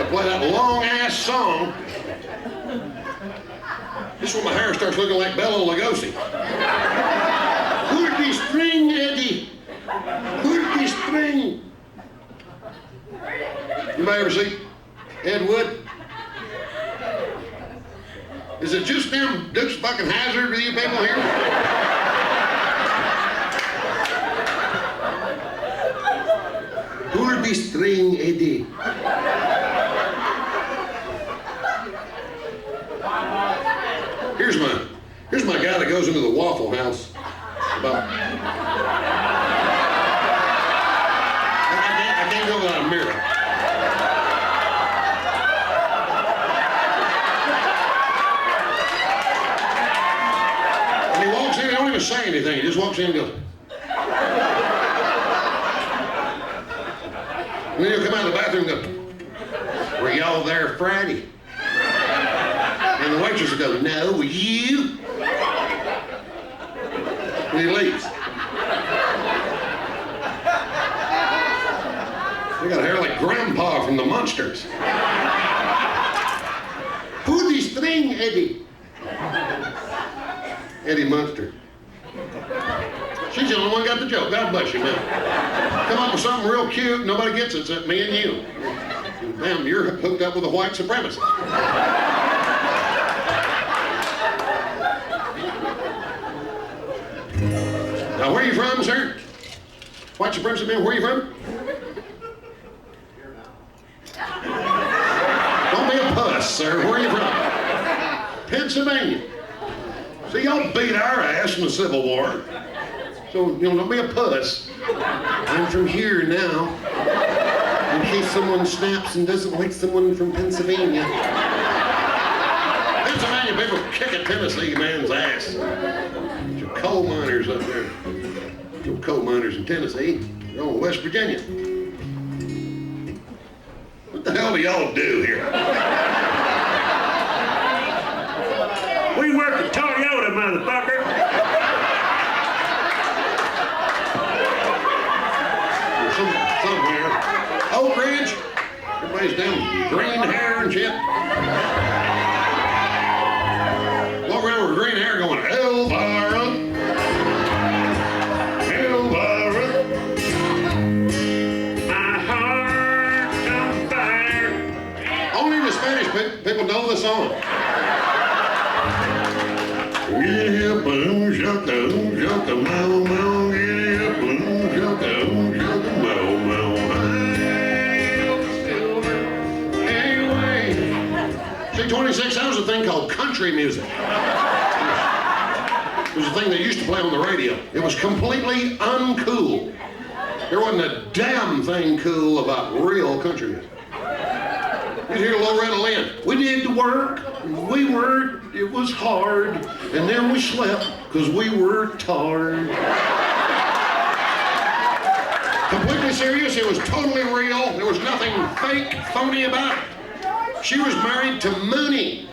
Play that long-ass song. This is when my hair starts looking like Bela Lugosi. Who'd be string, Eddie? Who'd be string? You may ever see Ed Wood? Is it just them Dukes of fucking Hazzard with you people here? Who'd be string, Eddie? Here's my guy that goes into the Waffle House. I can't go without a mirror. And he walks in, he don't even say anything. He just walks in and goes. And then he'll come out of the bathroom and go, were y'all there Friday? And the waitress will go, no, were you? And he leaves. They got hair like Grandpa from the Monsters. Who's the string, Eddie? Eddie Munster. She's the only one got the joke. God bless you, man. Come up with something real cute, nobody gets it except me and you. Damn, you're hooked up with a white supremacist. Now, where are you from, sir? White supremacist man, where are you from? Don't be a puss, sir. Where are you from? Pennsylvania. See, y'all beat our ass in the Civil War. So, don't be a puss. I'm from here now. In case someone snaps and doesn't like someone from Pennsylvania. Pennsylvania people kick a Tennessee man's ass. Coal miners up there. No coal miners in Tennessee. They're in West Virginia. What the hell do y'all do here? We work at Toyota, motherfucker. Somewhere. Oak Ridge. Everybody's down green hair and shit. Walk around with green hair going, Elvira. Elvira. My heart's on fire. Only the Spanish people know the song. Giddy up, boom, shaka, shaka, mow, mow. Giddy up, boom, shaka, shaka, mow, mow. Anyway. See, 26, that was a thing called country music. It was a thing they used to play on the radio. It was completely uncool. There wasn't a damn thing cool about real country music. You'd hear Loretta Lynn. We did the work, we worked, it was hard, and then we slept because we were tired. Completely serious, it was totally real. There was nothing fake, phony about it. She was married to Mooney.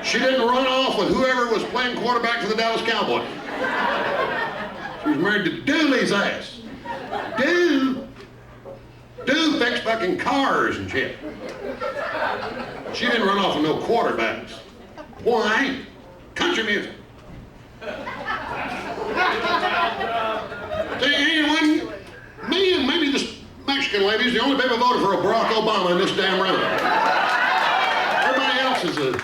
She didn't run off with whoever was playing quarterback for the Dallas Cowboys. She was married to Dooley's ass. Doo fixed fucking cars and shit. She didn't run off with no quarterbacks. Why? Country music. Anyone, me and maybe this Mexican lady is the only people voted for a Barack Obama in this damn room. Everybody else is a...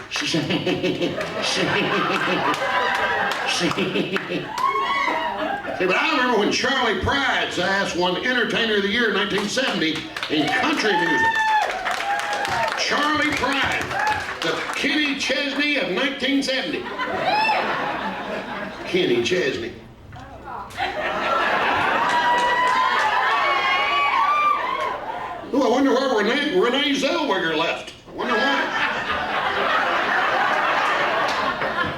See, but I remember when Charlie Pride's ass won Entertainer of the Year in 1970 in country music. Charlie Pride, the Kenny Chesney of 1970. Kenny Chesney. Oh, I wonder where Renee Zellweger left. I wonder why.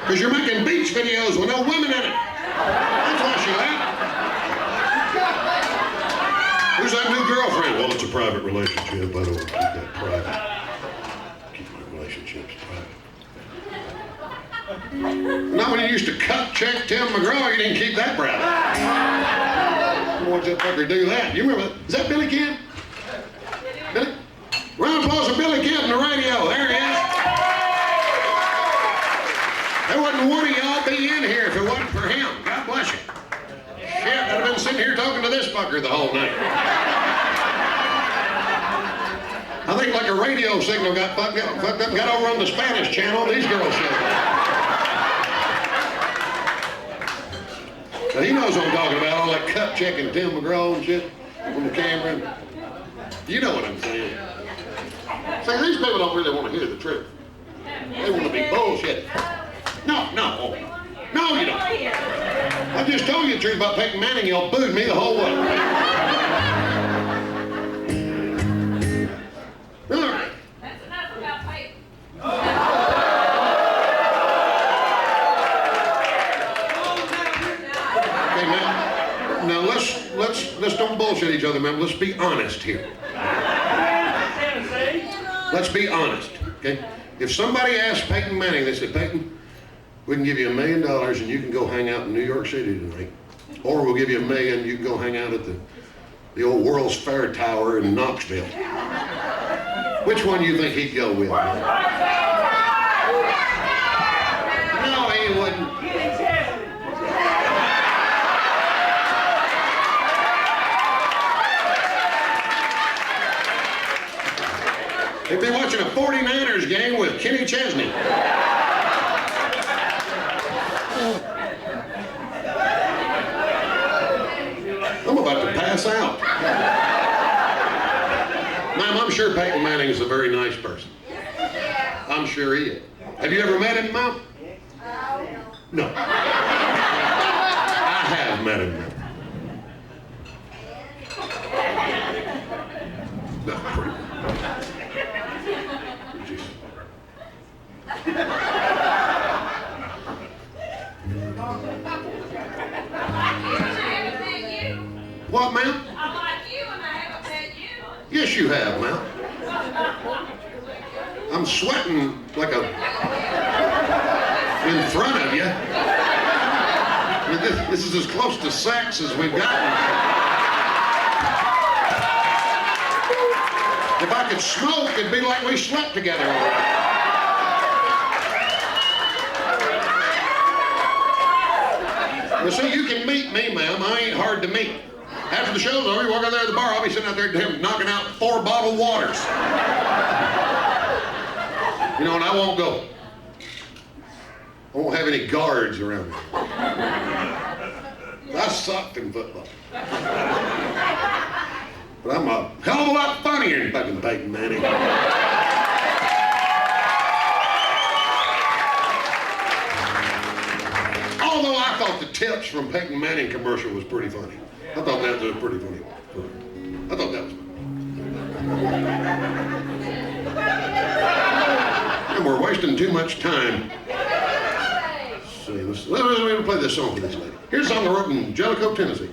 Because you're making beach videos with no women in it. That's why she left. Who's that new girlfriend? Well, it's a private relationship. I don't want to keep that private. Keep my relationships private. Not when you used to cut check Tim McGraw, you didn't keep that private. I watch that fucker do that. You remember that? Is that Billy Kid? Billy? Round of applause for Billy Kid on the radio. There he is. There wouldn't one of y'all be in here if it wasn't for him. God bless you. Shit, I'd have been sitting here talking to this fucker the whole night. I think like a radio signal got fucked up and got over on the Spanish channel. These girls showed up. Now, he knows what I'm talking about, all that cut checking Tim McGraw and shit from the camera. You know what I'm saying. See, these people don't really want to hear the truth. They want to be bullshit. No, you don't. I just told you the truth about Peyton Manning. Y'all booed me the whole way. All right. That's enough about Peyton. Okay, now let's don't bullshit each other, man. Let's be honest here. Let's be honest, okay? If somebody asked Peyton Manning, they said, Peyton, we can give you $1 million and you can go hang out in New York City tonight. Or we'll give you $1 million, you can go hang out at the old World's Fair Tower in Knoxville. Which one do you think he'd go with? No, he wouldn't. He'd be watching a 49ers game with Kenny Chesney. I'm about to pass out. Ma'am, I'm sure Peyton Manning is a very nice person. I'm sure he is. Have you ever met him, Ma'am? No. I have met him, Ma'am. No, pretty. What, ma'am? I like you and I haven't met you. Yes, you have, ma'am. I'm sweating like a... in front of you. I mean, this is as close to sex as we've gotten. If I could smoke, it'd be like we slept together all right. Well, see, you can meet me, ma'am. I ain't hard to meet. After the show's over, you walk out there at the bar, I'll be sitting out there knocking out 4 bottled waters. You know, and I won't go. I won't have any guards around me. I sucked in football. But I'm a hell of a lot funnier than fucking Peyton Manning. Although I thought the tips from Peyton Manning commercial was pretty funny. I thought that was pretty funny. I thought that was funny. And we're wasting too much time. Let's see, let's play this song for this lady. Here's a song I wrote in Jellicoe, Tennessee.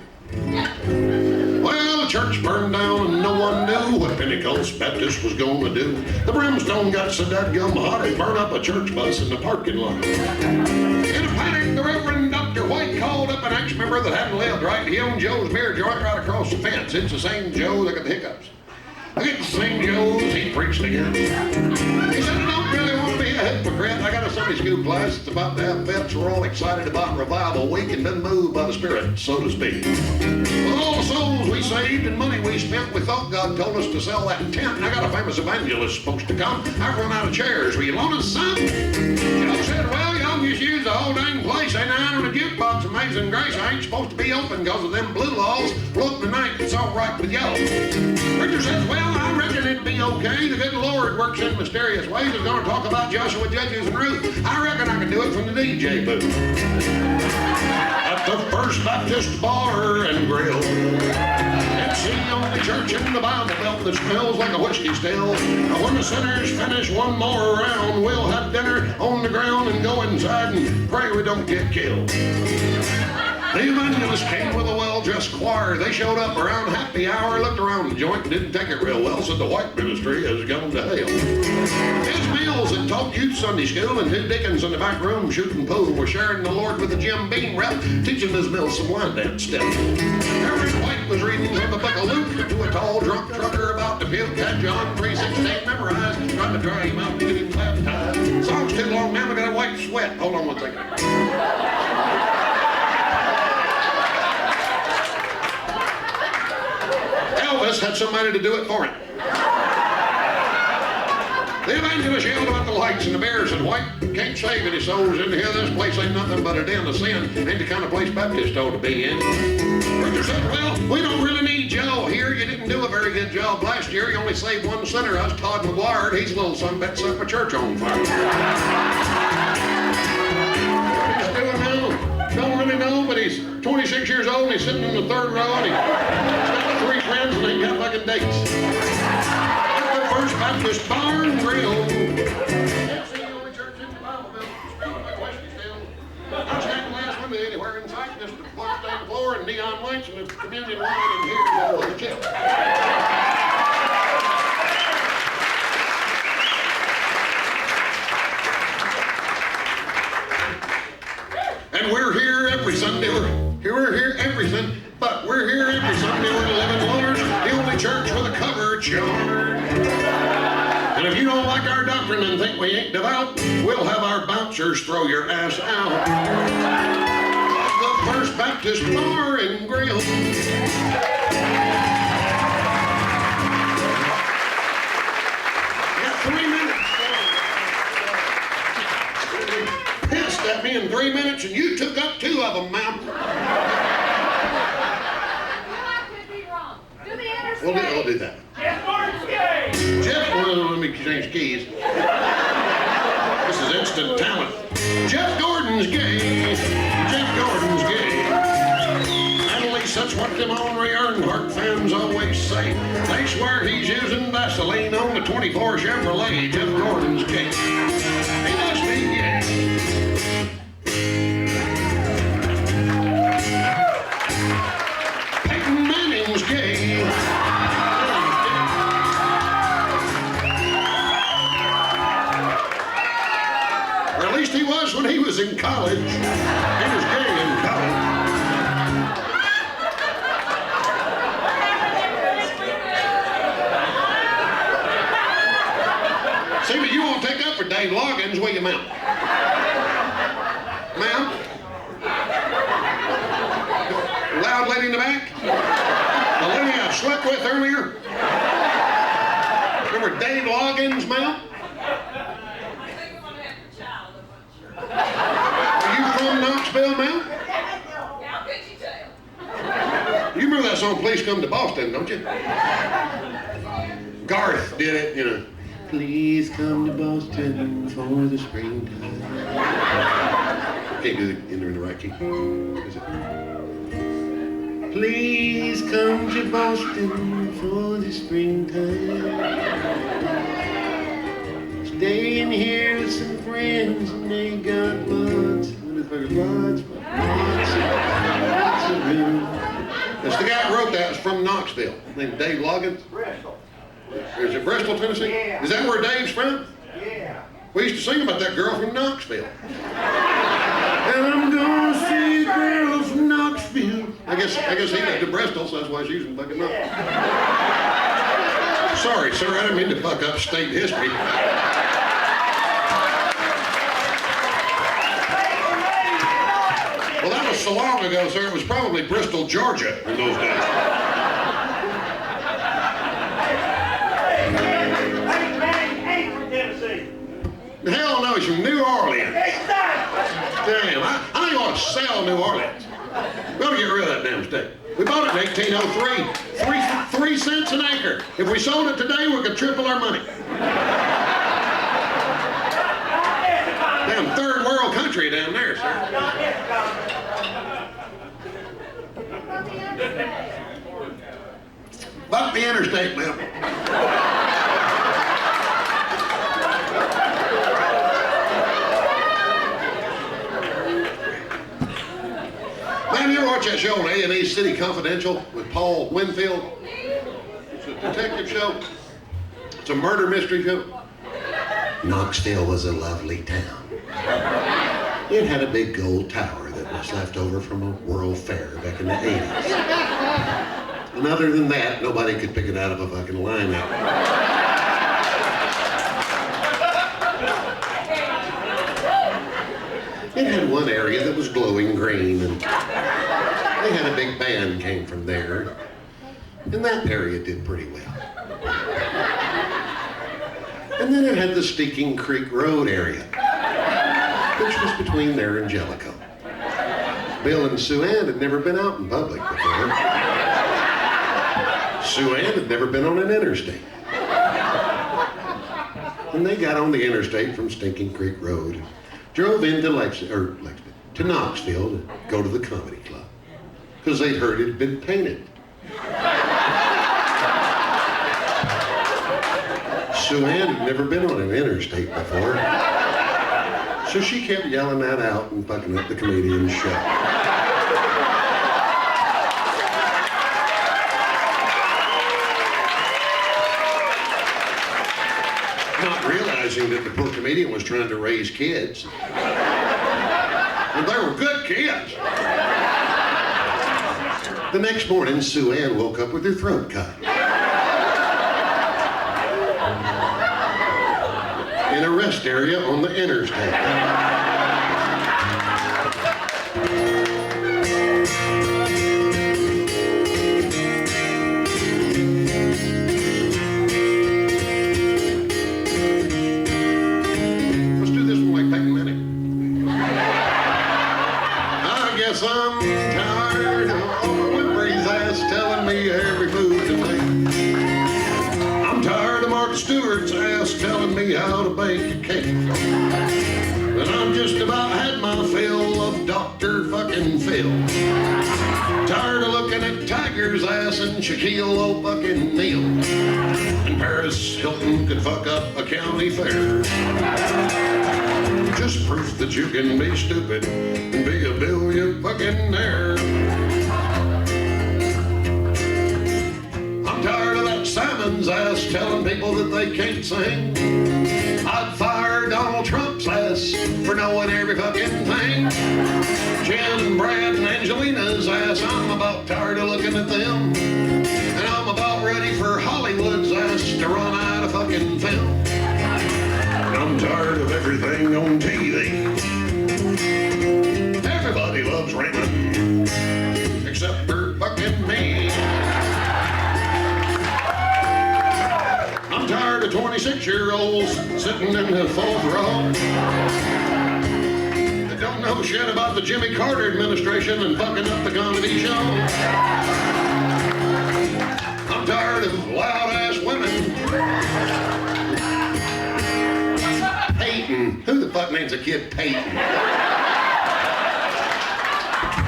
Well, the church burned down and no one knew what Pentecost Baptist was going to do. The brimstone got so dadgum hot it burned up a church bus in the parking lot. In a panic, the Reverend Dr. White called up an ex-member that hadn't lived right. He owned Joe's beer joint right across the fence. It's the same Joe that got the hiccups. I get to St. Joe's, he preached again. He said, I don't really want to be a hypocrite. I got a Sunday school class that's about to have fits. We're all excited about Revival Week and been moved by the Spirit, so to speak. With all the souls we saved and money we spent, we thought God told us to sell that tent. And I got a famous evangelist supposed to come. I've run out of chairs. Will you loan us some? Joe said, well, y'all just use the whole dang place. Ain't I on a jukebox, Amazing Grace? I ain't supposed to be open because of them blue laws. Floating the night, it's all right with y'all. Preacher says, well, I reckon it'd be okay. The good Lord works in mysterious ways. He's going to talk about Joshua, Judges, and Ruth. I reckon I can do it from the DJ booth. At the First Baptist Bar and Grill. It's the only church in the Bible Belt that smells like a whiskey still. When the sinners finish one more round, we'll have dinner on the ground and go inside and pray we don't get killed. The evangelist came with a well-dressed choir. They showed up around happy hour, looked around the joint, and didn't take it real well, said the white ministry has gone to hell. His Mills that taught youth Sunday school and 2 deacons in the back room shooting pool were sharing the Lord with the Jim Beam rep, teaching Ms. Mills some line dance steps. Aaron White was reading from the book of Luke to a tall drunk trucker about to puke, had John 3:16 memorized, tried to dry him out and get him baptized. Song's too long, man, I got a white sweat. Hold on one second. Elvis had somebody to do it for him. The evangelist yelled about the lights and the bears and White can't save any souls in here. This place ain't nothing but a den of sin. Ain't the kind of place Baptists ought to be in. Preacher said, well, we don't really need y'all here. You didn't do a very good job last year. You only saved one sinner. That's Todd McGuire. He's a little sunbet set my church on fire. What he's doing now? Don't really know, but he's 26 years old and he's sitting in the 3rd row and he's got 3 friends and they got fucking dates. At the First Baptist Bar and Grill. It's the only church in the Bible Belt. Smells like whiskey still. I'm standing last one to anywhere in sight. Just the blood-stained floor and neon lights and the communion line and here's all the chips. And we're here every Sunday. We're here every Sunday. But we're here every Sunday. We're 11 Waters, the only church with a cover charge. And if you don't like our doctrine and think we ain't devout, we'll have our bouncers throw your ass out. The First Baptist Bar and Grill. Got 3 minutes. Pissed at me in 3 minutes, and you took up 2 of them, ma'am. We'll do that. Jeff Gordon's gay! Jeff, let me change keys. This is instant talent. Jeff Gordon's gay. Jeff Gordon's gay. At least that's what them Henry Earnhardt fans always say. They swear he's using Vaseline on the 24 Chevrolet. Jeff Gordon's gay. He must be gay. Peyton Manning's gay. He was when he was in college. He was gay in college. See, but you won't take up for Dave Loggins, will you, ma'am? Ma'am? Loud lady in the back? The lady I slept with earlier? Remember Dave Loggins, ma'am? Are you from Knoxville, ma'am? How could you tell? You remember that song, Please Come to Boston, don't you? Garth did it, you know. Please come to Boston for the springtime. Can't do it in the right key. Is it? Please come to Boston for the springtime. Staying here with some friends and they got lots of room. That's the guy who wrote that. It's from Knoxville. His name's Dave Loggins. Bristol. Is it Bristol, Tennessee? Yeah. Is that where Dave's from? Yeah. We used to sing about that girl from Knoxville. And I'm gonna see a girl from Knoxville. I guess he lived in Bristol, so that's why she's from fucking Knoxville. Sorry, sir, I didn't mean to fuck up state history. Well, that was so long ago, sir, it was probably Bristol, Georgia in those days. Hell no, he's from New Orleans. Damn, I know you want to sell New Orleans. We ought to get rid of that damn state. We bought it in 1803. 3 cents an acre. If we sold it today, we could triple our money. Damn third world country down there, sir. About the interstate, ma'am. Man, you ever watch that show on A&E City Confidential with Paul Winfield? It's a detective show. It's a murder mystery show. Knoxville was a lovely town. It had a big gold tower that was left over from a World Fair back in the 80s. And other than that, nobody could pick it out of a fucking lineup. It had one area that was glowing green, and they had a big band came from there, and that area did pretty well. And then it had the Stinking Creek Road area, which was between there and Jellicoe. Bill and Sue Ann had never been out in public before. Sue Ann had never been on an interstate. And they got on the interstate from Stinking Creek Road and drove into to Knoxville to go to the comedy club because they'd heard it had been painted. Sue Ann had never been on an interstate before, so she kept yelling that out and fucking up the comedian's show. Not realizing that the poor comedian was trying to raise kids. And they were good kids. The next morning, Sue Ann woke up with her throat cut. In a rest area on the interstate. Let's do this one like Peyton Manning. I guess I'm tired of Oprah Winfrey's ass telling me every move to make. I'm tired of Martha Stewart's ass telling me how to bake a cake. And I'm just about had my fill of Dr. fucking Phil. Tired of looking at Tiger's ass and Shaquille O'Neal. And Paris Hilton could fuck up a county fair. Just proof that you can be stupid and be a billionaire. I'm tired of that Simon's ass telling people that they can't sing. I'd fire Donald Trump's ass for knowing every fucking thing. Jen, Brad, and Angelina's ass, I'm about tired of looking at them. And I'm about ready for Hollywood's ass to run out of fucking film. I'm tired of everything on TV. Everybody loves Raymond, except for fucking me. I'm tired of 26-year-olds sitting in the 4th row. They don't know shit about the Jimmy Carter administration and fucking up the comedy show. I'm tired of loud-ass women. Peyton. Who the fuck names a kid Peyton?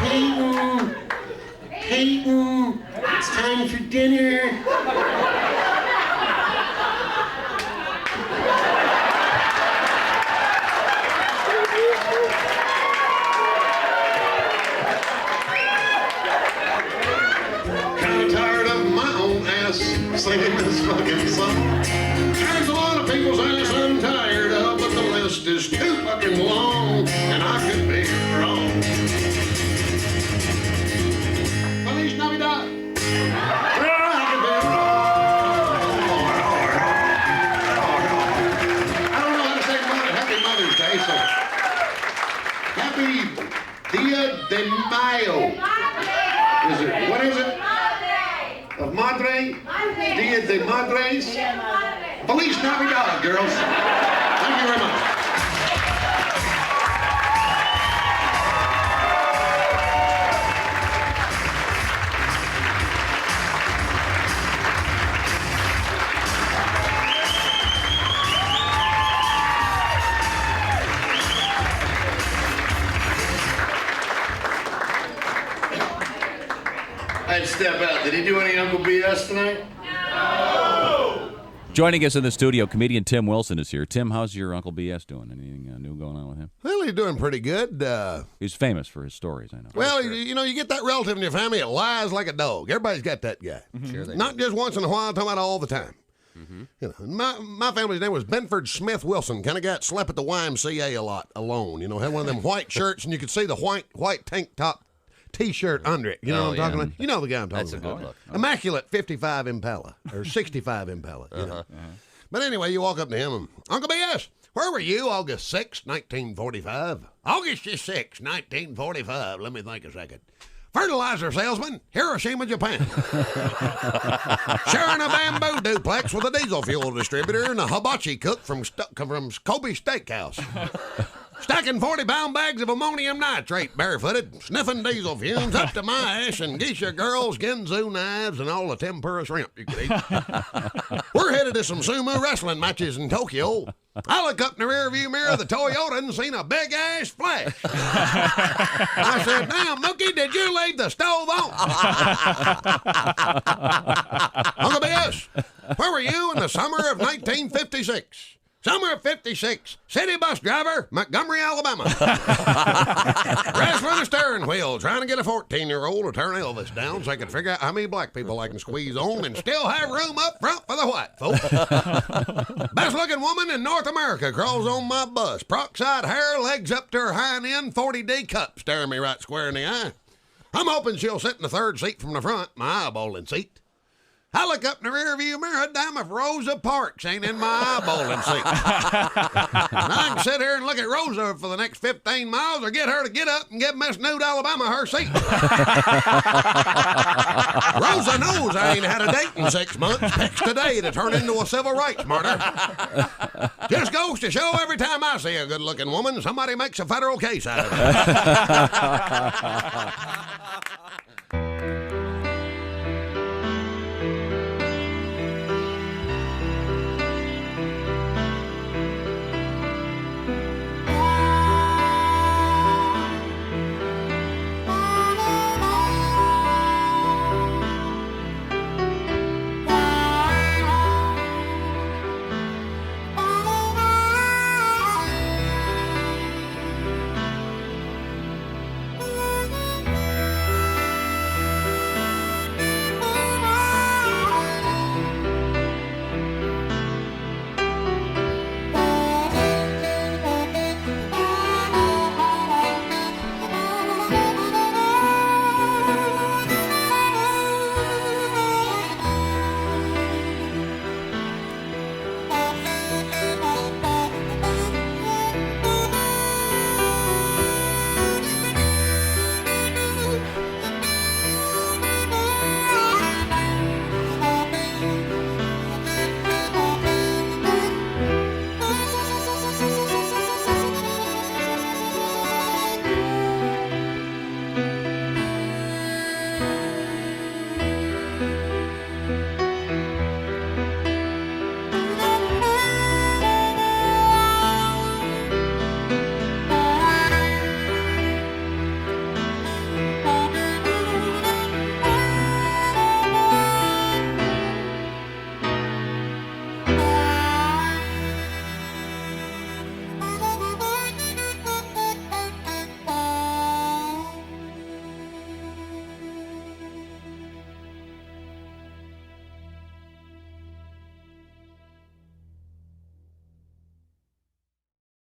Peyton. Peyton. It's time for dinner. Singing this fucking song. There's a lot of people's ass I'm tired of, but the list is too fucking long, and I could be wrong. Feliz Navidad. I could be wrong. de Mayo. Is it, what is it? Of Madre? Dia de Madres? Feliz Navidad, girls. Thank you very much. I'd step out. Did he do any Uncle BS tonight? No! Joining us in the studio, comedian Tim Wilson is here. Tim, how's your Uncle BS doing? Anything new going on with him? Well, he's doing pretty good. He's famous for his stories, I know. Well, you know, you get that relative in your family that lies like a dog. Everybody's got that guy. Sure they Not just once in a while, I'm talking about all the time. You know, my family's name was Benford Smith Wilson. Kind of guy that slept at the YMCA a lot alone. You know, had one of them white shirts, and you could see the white tank top T-shirt under it. You know what I'm talking about? You know the guy I'm talking about. That's a good look. Immaculate 55 Impala, or 65 Impala. You know. But anyway, you walk up to him and, Uncle B.S., where were you August 6, 1945? August 6, 1945. Let me think a second. Fertilizer salesman, Hiroshima, Japan. Sharing a bamboo duplex with a diesel fuel distributor and a hibachi cook from Kobe Steakhouse. Stacking 40-pound bags of ammonium nitrate barefooted, sniffing diesel fumes up to my ass and geisha girls, Ginzu knives, and all the tempura shrimp you could eat. We're headed to some sumo wrestling matches in Tokyo. I look up in the rearview mirror of the Toyota and seen a big-ass flash. I said, damn, Mookie, did you leave the stove on? Uncle B.S., where were you in the summer of 1956? Summer of 56, city bus driver, Montgomery, Alabama. Wrestling the steering wheel, trying to get a 14-year-old to turn Elvis down so I can figure out how many black people I can squeeze on and still have room up front for the white folks. Best-looking woman in North America crawls on my bus. Peroxide hair, legs up to her hind end, 40D cup, staring me right square in the eye. I'm hoping she'll sit in the third seat from the front, my eyeballing seat. I look up in the rearview mirror, damn if Rosa Parks ain't in my eyeballing seat. And I can sit here and look at Rosa for the next 15 miles or get her to get up and give Miss Nude Alabama her seat. Rosa knows I ain't had a date in 6 months. Picks today to turn into a civil rights martyr. Just goes to show every time I see a good-looking woman, somebody makes a federal case out of it.